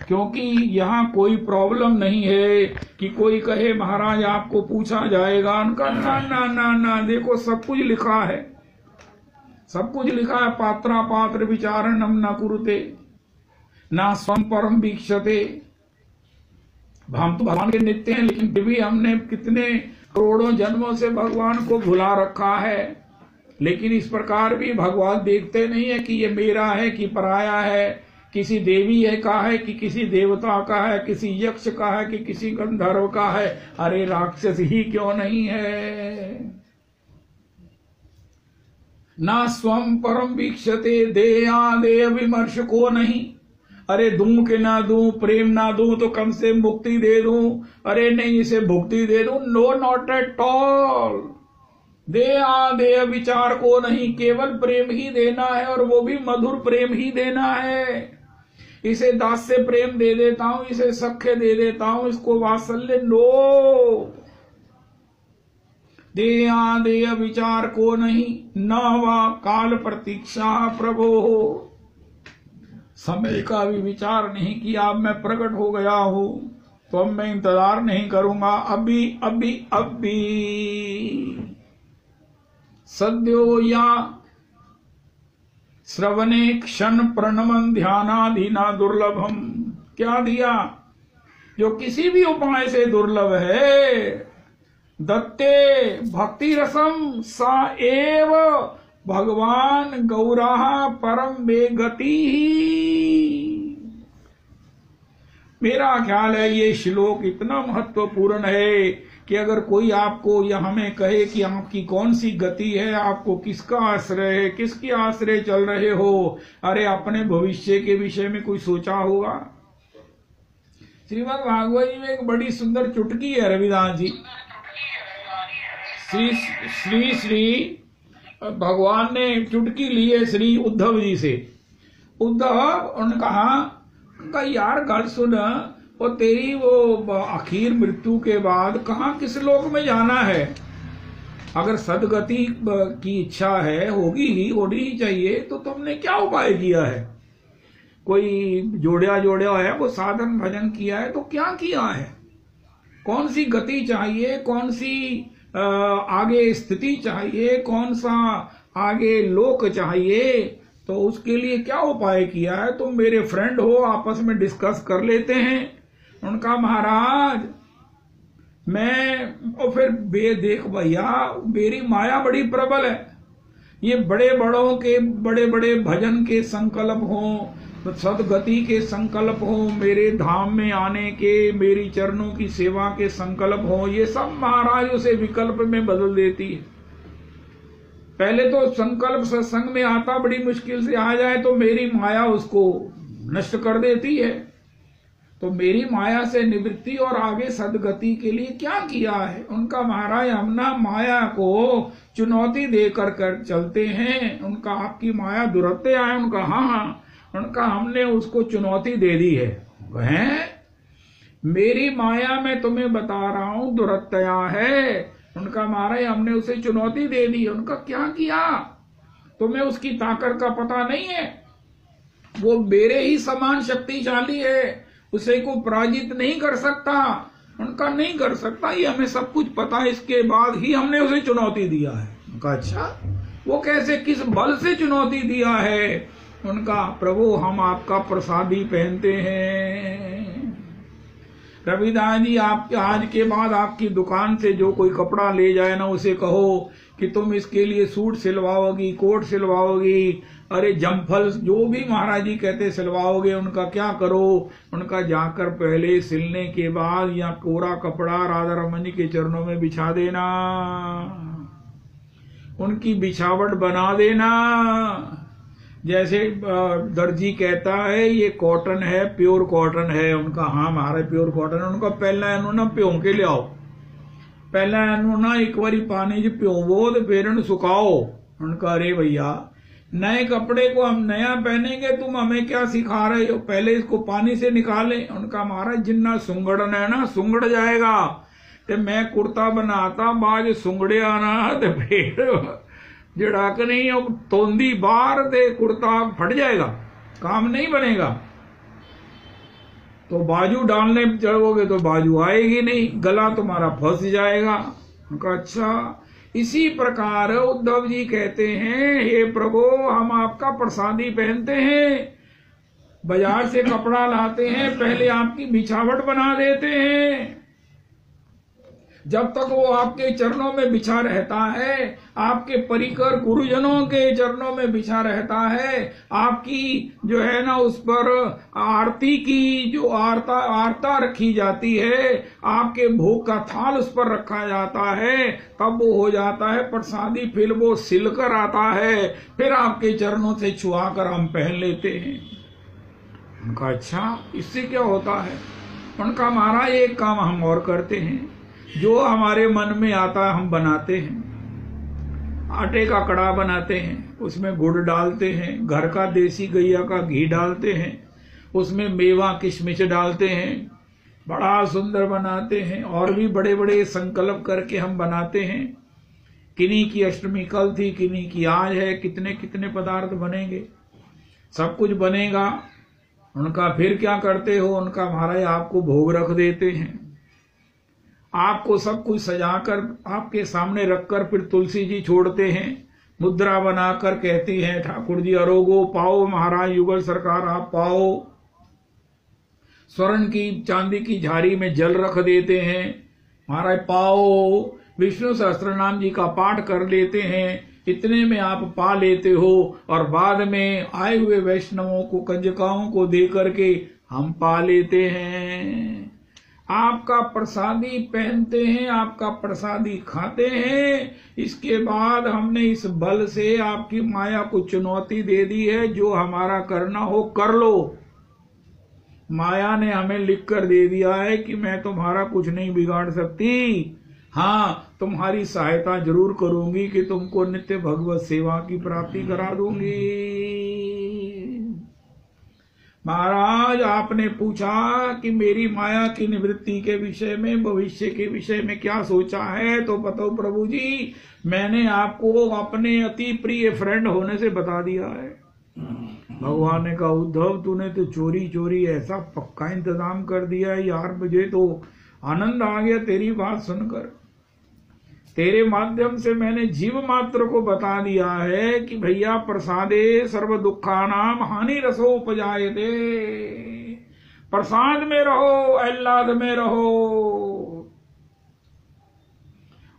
क्योंकि यहाँ कोई प्रॉब्लम नहीं है कि कोई कहे महाराज आपको पूछा जाएगा, उनका ना, देखो सब कुछ लिखा है, सब कुछ लिखा है। पात्रा पात्र विचारणम न कुरुते ना स्वम परम वीक्षते। हम तो भगवान के नित्य हैं, लेकिन फिर भी हमने कितने करोड़ों जन्मों से भगवान को भुला रखा है। लेकिन इस प्रकार भी भगवान देखते नहीं है कि ये मेरा है कि पराया है, किसी देवी है का है कि किसी देवता का है, किसी यक्ष का है कि किसी गंधर्व का है। अरे राक्षस ही क्यों नहीं है। ना स्वम परम वीक्षते, देया देय विमर्श को नहीं। अरे दूं के ना दूं, प्रेम ना दूं तो कम से मुक्ति दे दूं, अरे नहीं इसे भुक्ति दे दूं, नो नॉट एट ऑल। देया देय विचार को नहीं, केवल प्रेम ही देना है और वो भी मधुर प्रेम ही देना है। इसे दास्य प्रेम दे देता हूं, इसे सख्य दे देता हूं, इसको वात्सल्य नो। देया देय विचार को नहीं, न वा काल प्रतीक्षा प्रभो। समय का भी विचार नहीं किया, अब मैं प्रकट हो गया हूं तो अब मैं इंतजार नहीं करूंगा, अभी अभी अभी सद्यो या श्रवणे क्षण प्रणमन ध्यानाधीना दुर्लभम। क्या दिया? जो किसी भी उपाय से दुर्लभ है। दत्ते भक्ति रसम सा एव भगवान गौरा परम बेगति। मेरा ख्याल है ये श्लोक इतना महत्वपूर्ण है कि अगर कोई आपको या हमें कहे कि आपकी कौन सी गति है, आपको किसका आश्रय है, किसके आश्रय चल रहे हो, अरे अपने भविष्य के विषय में कोई सोचा होगा? श्रीमद् भागवत जी में एक बड़ी सुंदर चुटकी है रविदास जी। श्री भगवान ने चुटकी ली है श्री उद्धव जी से। उद्धव उन्होंने कहा यार गल सुन, वो तेरी वो आखिर मृत्यु के बाद कहाँ किस लोक में जाना है? अगर सदगति की इच्छा है, होगी ही, होनी ही चाहिए, तो तुमने क्या उपाय किया है? कोई जोड़ा है, वो साधन भजन किया है, तो क्या किया है? कौन सी गति चाहिए, कौन सी आगे स्थिति चाहिए, कौन सा आगे लोक चाहिए, तो उसके लिए क्या उपाय किया है? तुम मेरे फ्रेंड हो, आपस में डिस्कस कर लेते हैं। उनका महाराज मैं और फिर देख भैया, मेरी माया बड़ी प्रबल है। ये बड़े बड़ों के बड़े बड़े भजन के संकल्प हों, सदगति के संकल्प हों, मेरे धाम में आने के, मेरी चरणों की सेवा के संकल्प हों, ये सब महाराज उसे विकल्प में बदल देती है। पहले तो संकल्प सत्संग में आता बड़ी मुश्किल से आ जाए तो मेरी माया उसको नष्ट कर देती है। तो मेरी माया से निवृत्ति और आगे सदगति के लिए क्या किया है? उनका महाराज हम ना माया को चुनौती देकर कर चलते हैं। उनका आपकी माया दुरत्या है? उनका हाँ। उनका हमने उसको चुनौती दे दी है। मेरी माया में तुम्हें बता रहा हूं दुरत्या है। उनका महाराज हमने उसे चुनौती दे दी। उनका क्या किया? तुम्हें उसकी ताकत का पता नहीं है? वो मेरे ही समान शक्तिशाली है, उसे को पराजित नहीं कर सकता। उनका नहीं कर सकता, ये हमें सब कुछ पता है, इसके बाद ही हमने उसे चुनौती दिया है। उनका अच्छा, वो कैसे, किस बल से चुनौती दिया है? उनका प्रभु हम आपका प्रसादी पहनते हैं। रविदास जी आप आज के बाद आपकी दुकान से जो कोई कपड़ा ले जाए ना, उसे कहो कि तुम इसके लिए सूट सिलवाओगी, कोट सिलवाओगी, अरे जमफल जो भी महाराज जी कहते सिलवाओगे। उनका क्या करो? उनका जाकर पहले सिलने के बाद या कोरा कपड़ा राधा रमन जी के चरणों में बिछा देना, उनकी बिछावट बना देना। जैसे दर्जी कहता है ये कॉटन है, प्योर कॉटन है। उनका हाँ महाराज प्योर कॉटन है। उनका पहला एनु ना प्यो के ले आओ, पहला एनु ना एक बारी पानी च प्योवो तो फिर सुखाओ। उनका अरे भैया नए कपड़े को हम नया पहनेंगे, तुम हमें क्या सिखा रहे हो? पहले इसको पानी से निकालें। उनका महाराज जिन्ना सुंगड़न है ना सुंगड़ जाएगा। ते मैं कुर्ता बनाता बाज सुंगड़िया ना ते फिर जड़ा कि नहीं तोंदी बाहर दे कुर्ता फट जाएगा, काम नहीं बनेगा। तो बाजू डालने चढ़ोगे तो बाजू आएगी नहीं, गला तुम्हारा फंस जाएगा। उनका अच्छा, इसी प्रकार उद्धव जी कहते हैं हे प्रभु हम आपका प्रसादी पहनते हैं। बाजार से कपड़ा लाते हैं, पहले आपकी बिछावट बना देते हैं। जब तक वो आपके चरणों में बिछा रहता है, आपके परिकर गुरुजनों के चरणों में बिछा रहता है, आपकी जो है ना उस पर आरती की जो आरता रखी जाती है, आपके भोग का थाल उस पर रखा जाता है, तब वो हो जाता है प्रसादी। फिर वो सिलकर आता है, फिर आपके चरणों से छुआ कर हम पहन लेते हैं। उनका अच्छा, इससे क्या होता है? उनका महाराज एक काम हम और करते हैं, जो हमारे मन में आता है हम बनाते हैं। आटे का कड़ा बनाते हैं, उसमें गुड़ डालते हैं, घर का देसी गैया का घी डालते हैं, उसमें मेवा किशमिश डालते हैं, बड़ा सुंदर बनाते हैं। और भी बड़े बड़े संकल्प करके हम बनाते हैं। किन्हीं की अष्टमी कल थी, किन्हीं की आज है, कितने कितने पदार्थ बनेंगे, सब कुछ बनेगा। उनका फिर क्या करते हो, उनका महाराज आपको भोग रख देते हैं। आपको सब कुछ सजाकर आपके सामने रखकर फिर तुलसी जी छोड़ते हैं, मुद्रा बनाकर कहती हैं ठाकुर जी अरोगो पाओ, महाराज युगल सरकार आप पाओ। स्वर्ण की चांदी की झाड़ी में जल रख देते हैं, महाराज पाओ। विष्णु सहस्त्रनाम जी का पाठ कर लेते हैं, इतने में आप पा लेते हो। और बाद में आए हुए वैष्णवों को, कंजकाओं को दे करके हम पा लेते हैं। आपका प्रसादी पहनते हैं, आपका प्रसादी खाते हैं। इसके बाद हमने इस बल से आपकी माया को चुनौती दे दी है, जो हमारा करना हो कर लो। माया ने हमें लिख कर दे दिया है कि मैं तुम्हारा कुछ नहीं बिगाड़ सकती, हाँ तुम्हारी सहायता जरूर करूंगी कि तुमको नित्य भगवत सेवा की प्राप्ति करा दूंगी। महाराज आपने पूछा कि मेरी माया की निवृत्ति के विषय में, भविष्य के विषय में क्या सोचा है, तो बताओ प्रभु जी। मैंने आपको अपने अति प्रिय फ्रेंड होने से बता दिया है। भगवान ने कहा उद्धव तूने तो चोरी चोरी ऐसा पक्का इंतजाम कर दिया है यार, मुझे तो आनंद आ गया तेरी बात सुनकर। तेरे माध्यम से मैंने जीव मात्र को बता दिया है कि भैया प्रसादे सर्व दुखानाम हानि रसो उपजायते। प्रसाद में रहो, आह्लाद में रहो।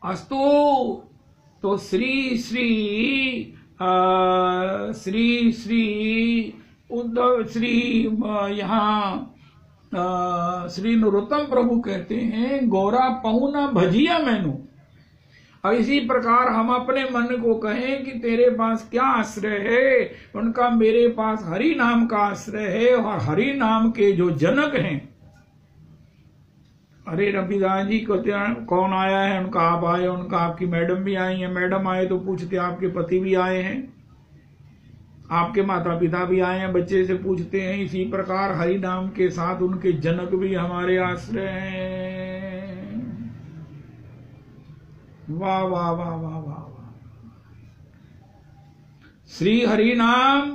अस्तु तो श्री श्री उद्धव श्री यहाँ श्री नरोत्तम प्रभु कहते हैं गौरा पहुना भजिया मैनू। और इसी प्रकार हम अपने मन को कहें कि तेरे पास क्या आश्रय है, उनका मेरे पास हरि नाम का आश्रय है। और हरि नाम के जो जनक हैं, अरे रविदास जी कौन आया है, उनका आप आए, उनका आपकी मैडम भी आई है। मैडम आए तो पूछते आपके पति भी आए हैं, आपके माता पिता भी आए हैं, बच्चे से पूछते हैं। इसी प्रकार हरि नाम के साथ उनके जनक भी हमारे आश्रय हैं। वाह वाह वाह वाह वाह वाह। श्री हरि नाम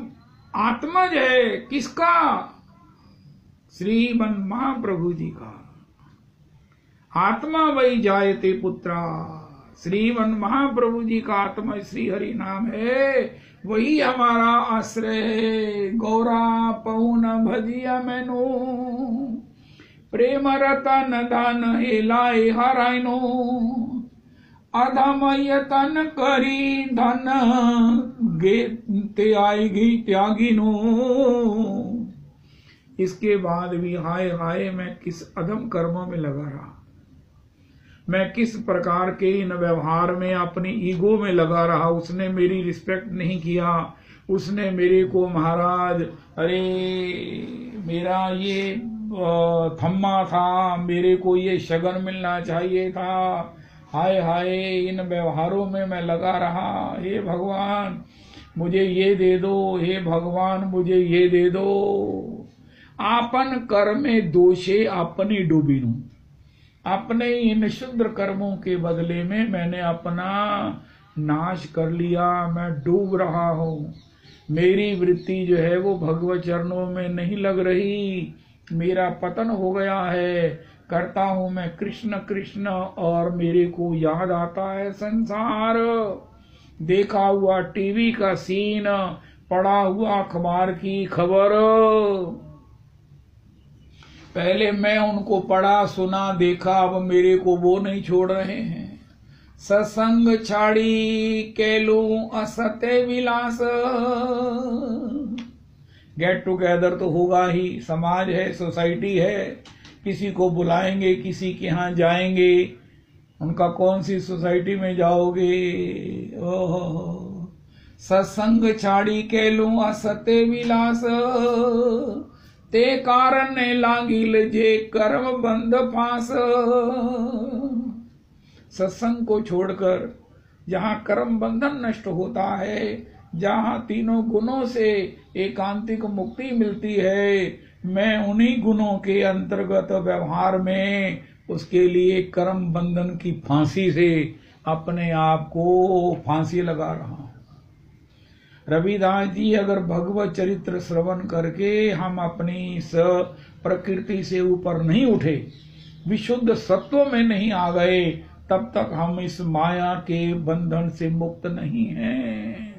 आत्मज है, किसका? श्रीमन महाप्रभु जी का। आत्मा वही जायते पुत्रा। श्रीमन महाप्रभु जी का आत्मा श्री हरि नाम है, वही हमारा आश्रय है। गौरा पहुन भजिया मैनो, प्रेम रतन धन हेलाए हराइनो। अधमयतन करी धन गे आएगी त्यागिनो। इसके बाद भी हाय हाय मैं किस अधम कर्मों में लगा रहा, मैं किस प्रकार के इन व्यवहार में अपनी ईगो में लगा रहा। उसने मेरी रिस्पेक्ट नहीं किया, उसने मेरे को महाराज अरे मेरा ये थम्मा था, मेरे को ये शगन मिलना चाहिए था। हाय हाय इन व्यवहारों में मैं लगा रहा। हे भगवान मुझे ये दे दो, हे भगवान मुझे ये दे दो। आपन कर्मे दोषे अपनी डूबीनु। अपने इन शुद्र कर्मों के बदले में मैंने अपना नाश कर लिया, मैं डूब रहा हूँ। मेरी वृत्ति जो है वो भगवत चरणों में नहीं लग रही, मेरा पतन हो गया है। करता हूँ मैं कृष्ण कृष्ण और मेरे को याद आता है संसार, देखा हुआ टीवी का सीन, पढ़ा हुआ अखबार की खबर। पहले मैं उनको पढ़ा सुना देखा, अब मेरे को वो नहीं छोड़ रहे हैं। सत्संग छाड़ी केलू असत्य विलास। गेट टुगेदर तो होगा ही, समाज है, सोसाइटी है, किसी को बुलाएंगे, किसी के यहाँ जाएंगे। उनका कौन सी सोसाइटी में जाओगे? ओहो, सत्संग छाड़ी केलू असत्य विलास। ते कारण ने लागिल जे कर्म बंध फांस। सत्संग को छोड़कर जहाँ कर्म बंधन नष्ट होता है, जहाँ तीनों गुणों से एकांतिक मुक्ति मिलती है, मैं उन्हीं गुणों के अंतर्गत व्यवहार में उसके लिए कर्म बंधन की फांसी से अपने आप को फांसी लगा रहा हूं। रविदास जी, अगर भगवत चरित्र श्रवण करके हम अपनी स प्रकृति से ऊपर नहीं उठे, विशुद्ध सत्व में नहीं आ गए, तब तक हम इस माया के बंधन से मुक्त नहीं हैं।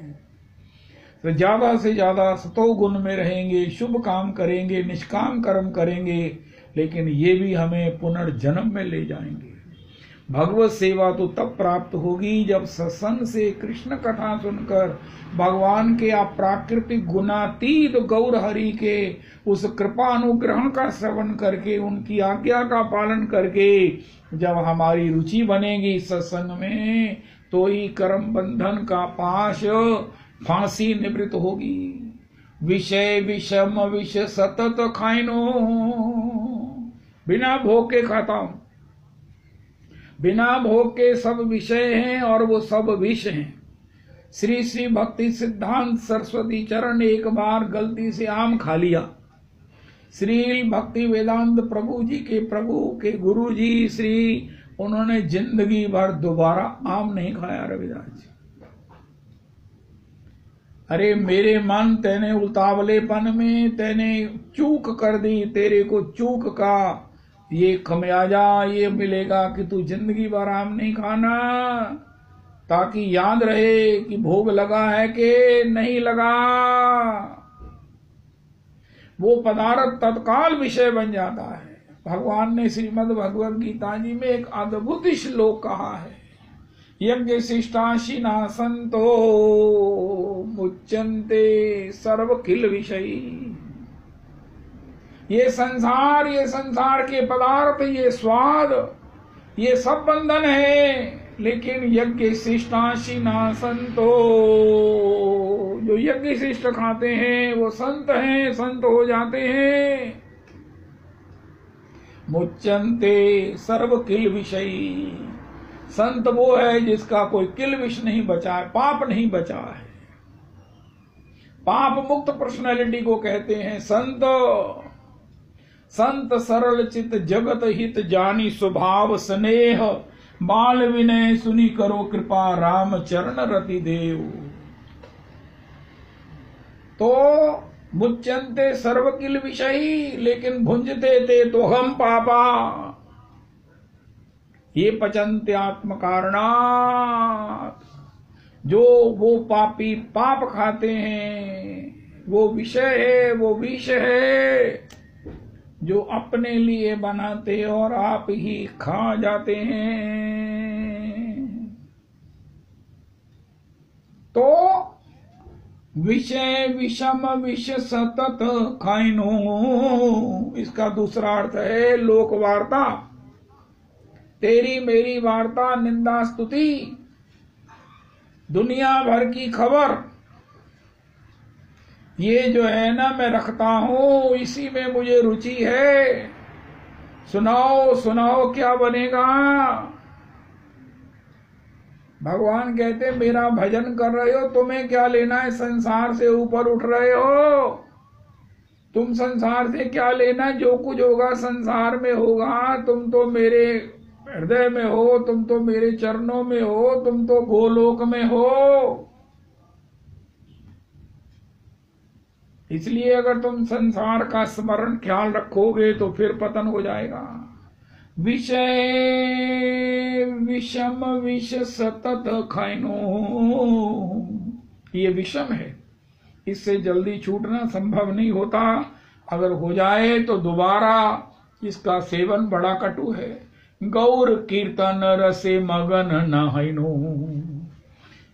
तो ज्यादा से ज्यादा सतो गुण में रहेंगे, शुभ काम करेंगे, निष्काम कर्म करेंगे, लेकिन ये भी हमें पुनर्जन्म में ले जाएंगे। भगवत सेवा तो तब प्राप्त होगी जब सत्संग से कृष्ण कथा सुनकर भगवान के अप्राकृतिक गुणातीत गौर हरि के उस कृपा अनुग्रहण का श्रवण करके, उनकी आज्ञा का पालन करके जब हमारी रुचि बनेगी सत्संग में, तो ही कर्म बंधन का पाश फांसी निवृत्त होगी। विषय विषम विष सतत खाइनो, बिना भोग के खाता हूं, बिना भोग के सब विषय हैं और वो सब विष हैं। श्री श्री भक्ति सिद्धांत सरस्वती चरण एक बार गलती से आम खा लिया। श्री भक्ति वेदांत प्रभु के गुरु जी श्री, उन्होंने जिंदगी भर दोबारा आम नहीं खाया। रविदास जी, अरे मेरे मन, तेने उतावलेपन में तेने चूक कर दी, तेरे को चूक का ये खमियाजा ये मिलेगा कि तू जिंदगी भर आम नहीं खाना, ताकि याद रहे कि भोग लगा है कि नहीं लगा। वो पदार्थ तत्काल विषय बन जाता है। भगवान ने श्रीमद् भगवद गीता जी में एक अद्भुत श्लोक कहा है, यज्ञ शिष्टाशिना संतो मुच्यन्ते सर्व किल विषयी। ये संसार के पदार्थ, ये स्वाद, ये सब बंधन है, लेकिन यज्ञ शिष्टाशिना संतो, जो यज्ञ शिष्ट खाते हैं वो संत हैं, संत हो जाते हैं। मुच्यन्ते सर्व किल विषयी, संत वो है जिसका कोई किल विष नहीं बचा है, पाप नहीं बचा है। पाप मुक्त पर्सनैलिटी को कहते हैं संत। संत सरल चित जगत हित जानी स्वभाव स्नेह, बाल विनय सुनी करो कृपा राम चरण रति देव। तो मुच्यन्ते सर्व किल विषयी, लेकिन भुंजते ते तो हम पापा, ये पचन्ते आत्म कारणात्। जो वो पापी पाप खाते हैं, वो विषय है, वो विष है जो अपने लिए बनाते और आप ही खा जाते हैं। तो विषय विषम विष सतत खाइनो, इसका दूसरा अर्थ है लोक वार्ता, तेरी मेरी वार्ता, निंदा स्तुति, दुनिया भर की खबर, ये जो है ना मैं रखता हूं, इसी में मुझे रुचि है। सुनाओ सुनाओ क्या बनेगा। भगवान कहते मेरा भजन कर रहे हो, तुम्हें क्या लेना है, संसार से ऊपर उठ रहे हो, तुम संसार से क्या लेना, जो कुछ होगा संसार में होगा। तुम तो मेरे हृदय में हो, तुम तो मेरे चरणों में हो, तुम तो गोलोक में हो। इसलिए अगर तुम संसार का स्मरण ख्याल रखोगे तो फिर पतन हो जाएगा। विषय विषम विष सतत खाइनो, ये विषम है, इससे जल्दी छूटना संभव नहीं होता। अगर हो जाए तो दोबारा इसका सेवन बड़ा कटु है। गौर कीर्तन रसे मगन न हैनो,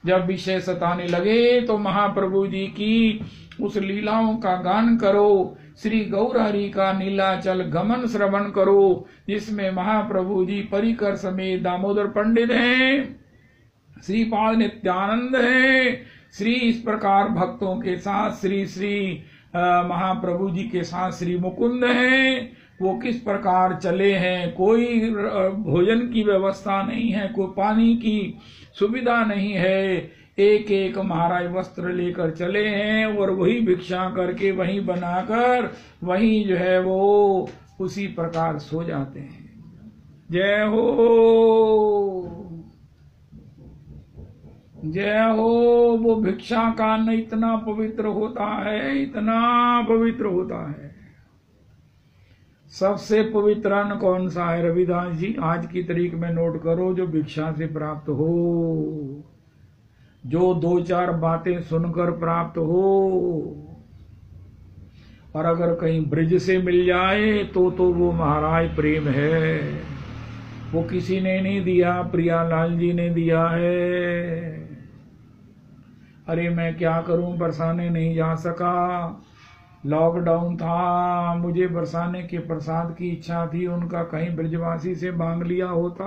जब विषय सताने लगे तो महाप्रभु जी की उस लीलाओं का गान करो, श्री गौर हरि का नीलाचल गमन श्रवण करो, जिसमें महाप्रभु जी परिकर समेत दामोदर पंडित हैं, श्रीपाद नित्यानंद हैं, श्री इस प्रकार भक्तों के साथ श्री श्री महाप्रभु जी के साथ श्री मुकुंद हैं। वो किस प्रकार चले हैं। कोई भोजन की व्यवस्था नहीं है, कोई पानी की सुविधा नहीं है। एक एक महाराज वस्त्र लेकर चले हैं और वही भिक्षा करके वहीं बनाकर वहीं जो है वो उसी प्रकार सो जाते हैं। जय हो, जय हो। वो भिक्षा का अन्न इतना पवित्र होता है, इतना पवित्र होता है। सबसे पवित्र अन्न कौन सा है रविदास जी? आज की तारीख में नोट करो, जो भिक्षा से प्राप्त हो, जो दो चार बातें सुनकर प्राप्त हो। और अगर कहीं ब्रिज से मिल जाए तो वो महाराज प्रेम है। वो किसी ने नहीं दिया, प्रियालाल जी ने दिया है। अरे मैं क्या करूं, बरसाने नहीं जा सका, लॉकडाउन था, मुझे बरसाने के प्रसाद की इच्छा थी, उनका कहीं ब्रजवासी से मांग लिया होता।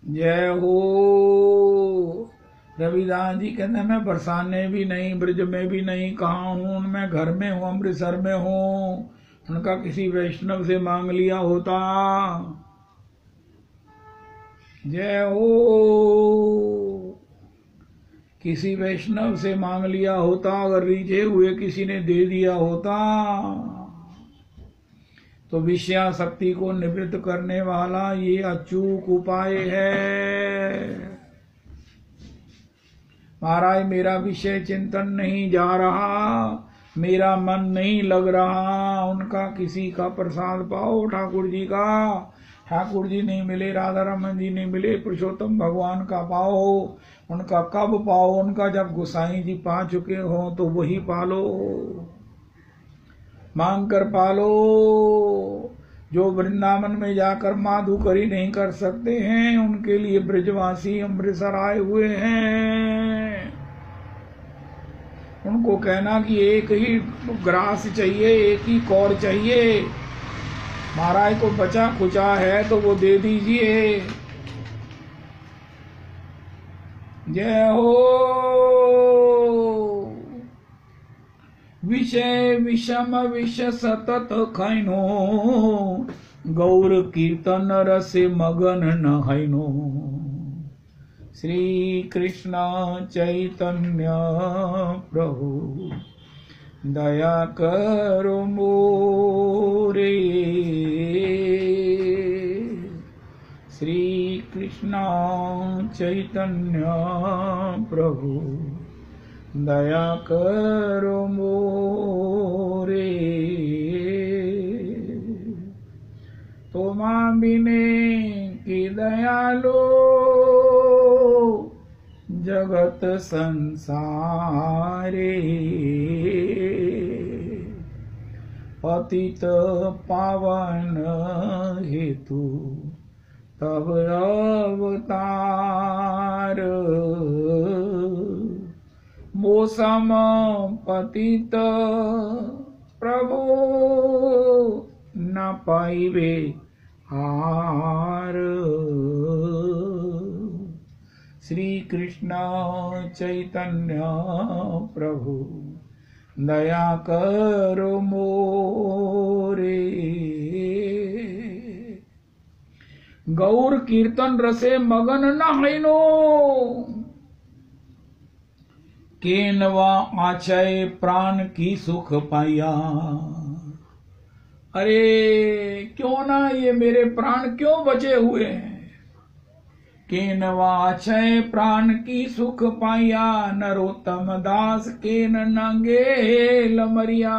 जय हो। रविदास जी कहते मैं बरसाने भी नहीं, ब्रज में भी नहीं, कहाँ हूं मैं, घर में हूं, अमृतसर में हूं, उनका किसी वैष्णव से मांग लिया होता। जय हो। किसी वैष्णव से मांग लिया होता, अगर रीझे हुए किसी ने दे दिया होता। तो विषयासक्ति को निवृत्त करने वाला ये अचूक उपाय है। महाराज मेरा विषय चिंतन नहीं जा रहा, मेरा मन नहीं लग रहा, उनका किसी का प्रसाद पाओ, ठाकुर जी का। ठाकुर जी नहीं मिले, राधा रमन जी नहीं मिले, पुरुषोत्तम भगवान का पाओ। उनका कब पाओ? उनका जब गोसाई जी पा चुके हो तो वही पालो, मांग कर पालो। जो वृंदावन में जाकर माधुकरी नहीं कर सकते हैं, उनके लिए ब्रजवासी अमृतसर आए हुए हैं। उनको कहना कि एक ही ग्रास चाहिए, एक ही कौर चाहिए, महाराज को बचा खुचा है तो वो दे दीजिए। जय हो। विषय विषम विष सतत खैनो, गौर कीर्तन रसे मगन न हैनो। श्री कृष्ण चैतन्य प्रभु दया करो मोरे। श्री कृष्ण चैतन्य प्रभु दया करो मोरे। तोमा बिने की दयालो जगत संसारे। पतित पावन हेतु तब अवतार। मोसम पतित प्रभु न पाइबे हार। श्री कृष्ण चैतन्य प्रभु दया करो मोरे। गौर कीर्तन रसे मगन न हैनो, केनवा आचय प्राण की सुख पाया। अरे क्यों ना ये मेरे प्राण क्यों बचे हुए हैं। केनवा आचय प्राण की सुख पाया, नरोत्तम दास केन नंगे लमरिया।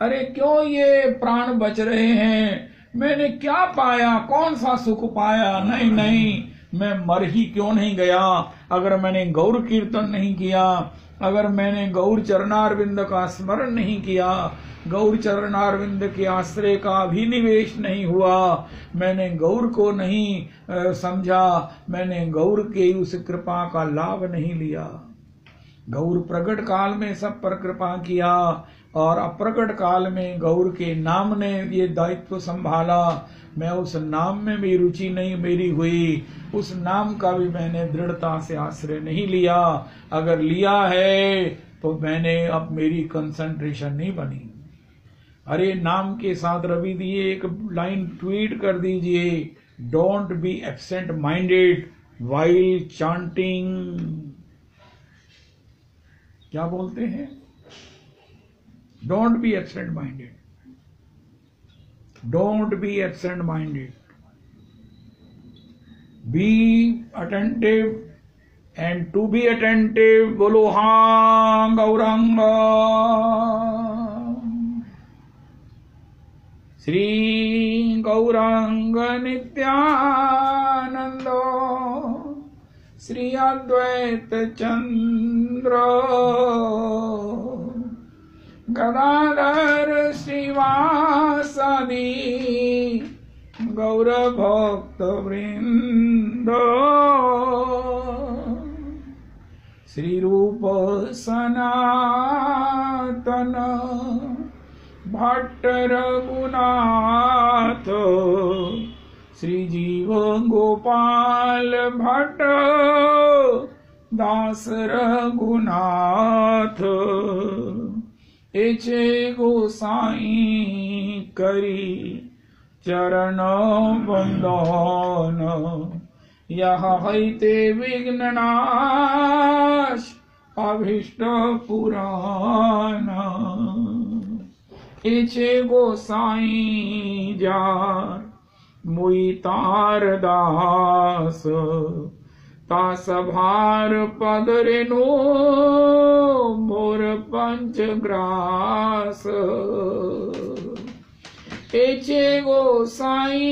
अरे क्यों ये प्राण बच रहे हैं, मैंने क्या पाया, कौन सा सुख पाया। नहीं नहीं, मैं मर ही क्यों नहीं गया। अगर मैंने गौर कीर्तन नहीं किया, अगर मैंने गौर चरणारविंद का स्मरण नहीं किया, गौर चरणारविंद के आश्रय का अभिनिवेश नहीं हुआ, मैंने गौर को नहीं समझा, मैंने गौर के उस कृपा का लाभ नहीं लिया। गौर प्रकट काल में सब पर कृपा किया और अप्रकट काल में गौर के नाम ने ये दायित्व संभाला। मैं उस नाम में भी रुचि नहीं मेरी हुई, उस नाम का भी मैंने दृढ़ता से आश्रय नहीं लिया। अगर लिया है तो मैंने अब मेरी कंसंट्रेशन नहीं बनी। अरे नाम के साथ रवि दिए एक लाइन ट्वीट कर दीजिए, don't be absent minded while chanting. क्या बोलते हैं? Don't be absent minded, don't be absent minded, be attentive and to be attentive. बोलो हाँ गौरांग। श्री गौरांग नित्यानंद श्री अद्वैत चंद्र गदाधर श्रीवासादि गौर भक्त वृंद श्री रूप सनातन भट्ट रघुनाथ श्री जीव गोपाल भट्ट दास रघुनाथ एचे गोसाई करी चरण वंदन यह हैते विघ्ननाश अभीष्ट पुराण एचे गोसाई जार मुई तार दास तास भार पद रेनो मोर पंचग्रास एचे गोसाई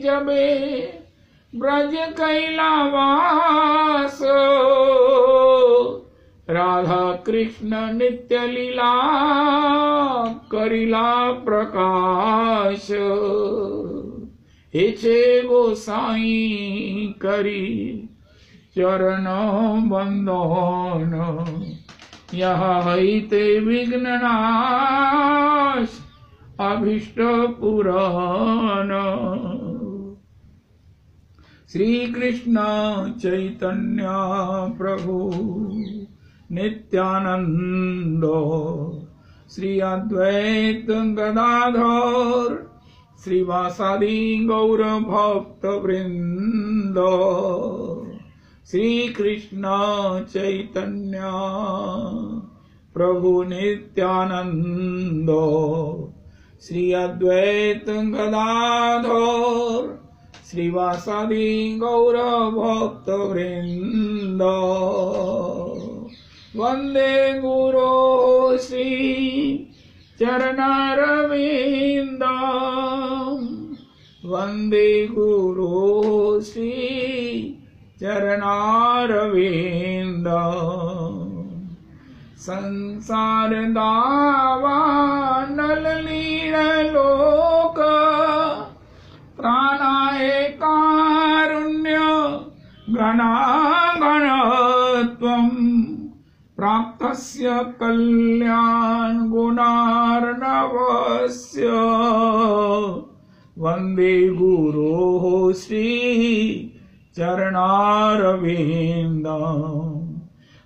जबे ब्रज कैलावास राधा कृष्ण नित्य लीला करिला प्रकाश एचे गोसाई करी चरण बंदन यह हैते विघ्ननाश अभीष्ट पुराण श्री कृष्ण चैतन्य प्रभु नित्यानंद श्री अद्वैत गदाधर श्रीवासादि गौर भक्त वृंद श्री कृष्ण चैतन्य प्रभु नित्यानंद श्री अद्वैत गदाधर श्रीवासादि गौर भक्त वृंद वंदे गुरो श्री चरणारविंद वंदे गुरो श्री चरणारविंद संसार दावानल लीन लोक प्राणाय कारुण्य गणागणत्वं प्राप्तस्य कल्याण गुणार्णवस्य वंदे गुरोः श्री चरणारविंद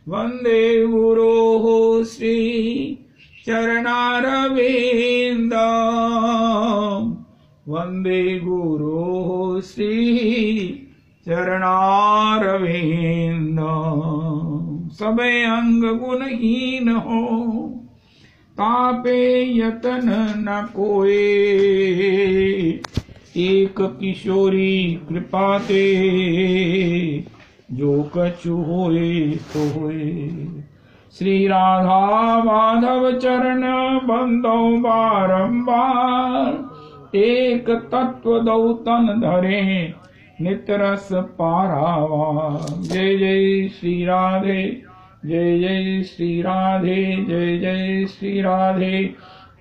वंदे गुरोः श्री चरणारविंद वंदे गुरोः श्री चरणारविंद सबे अंग गुणहीन हो तापे यतन न कोय एक किशोरी कृपाते जो कछु होए तो होए श्री राधा माधव चरण बंदो बारंबार एक तत्व दौ तन धरे नितरस पारावा। जय जय श्री राधे जय जय श्री राधे जय जय श्री राधे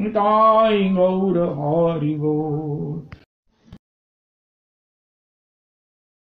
निताई गौर हरि बोल।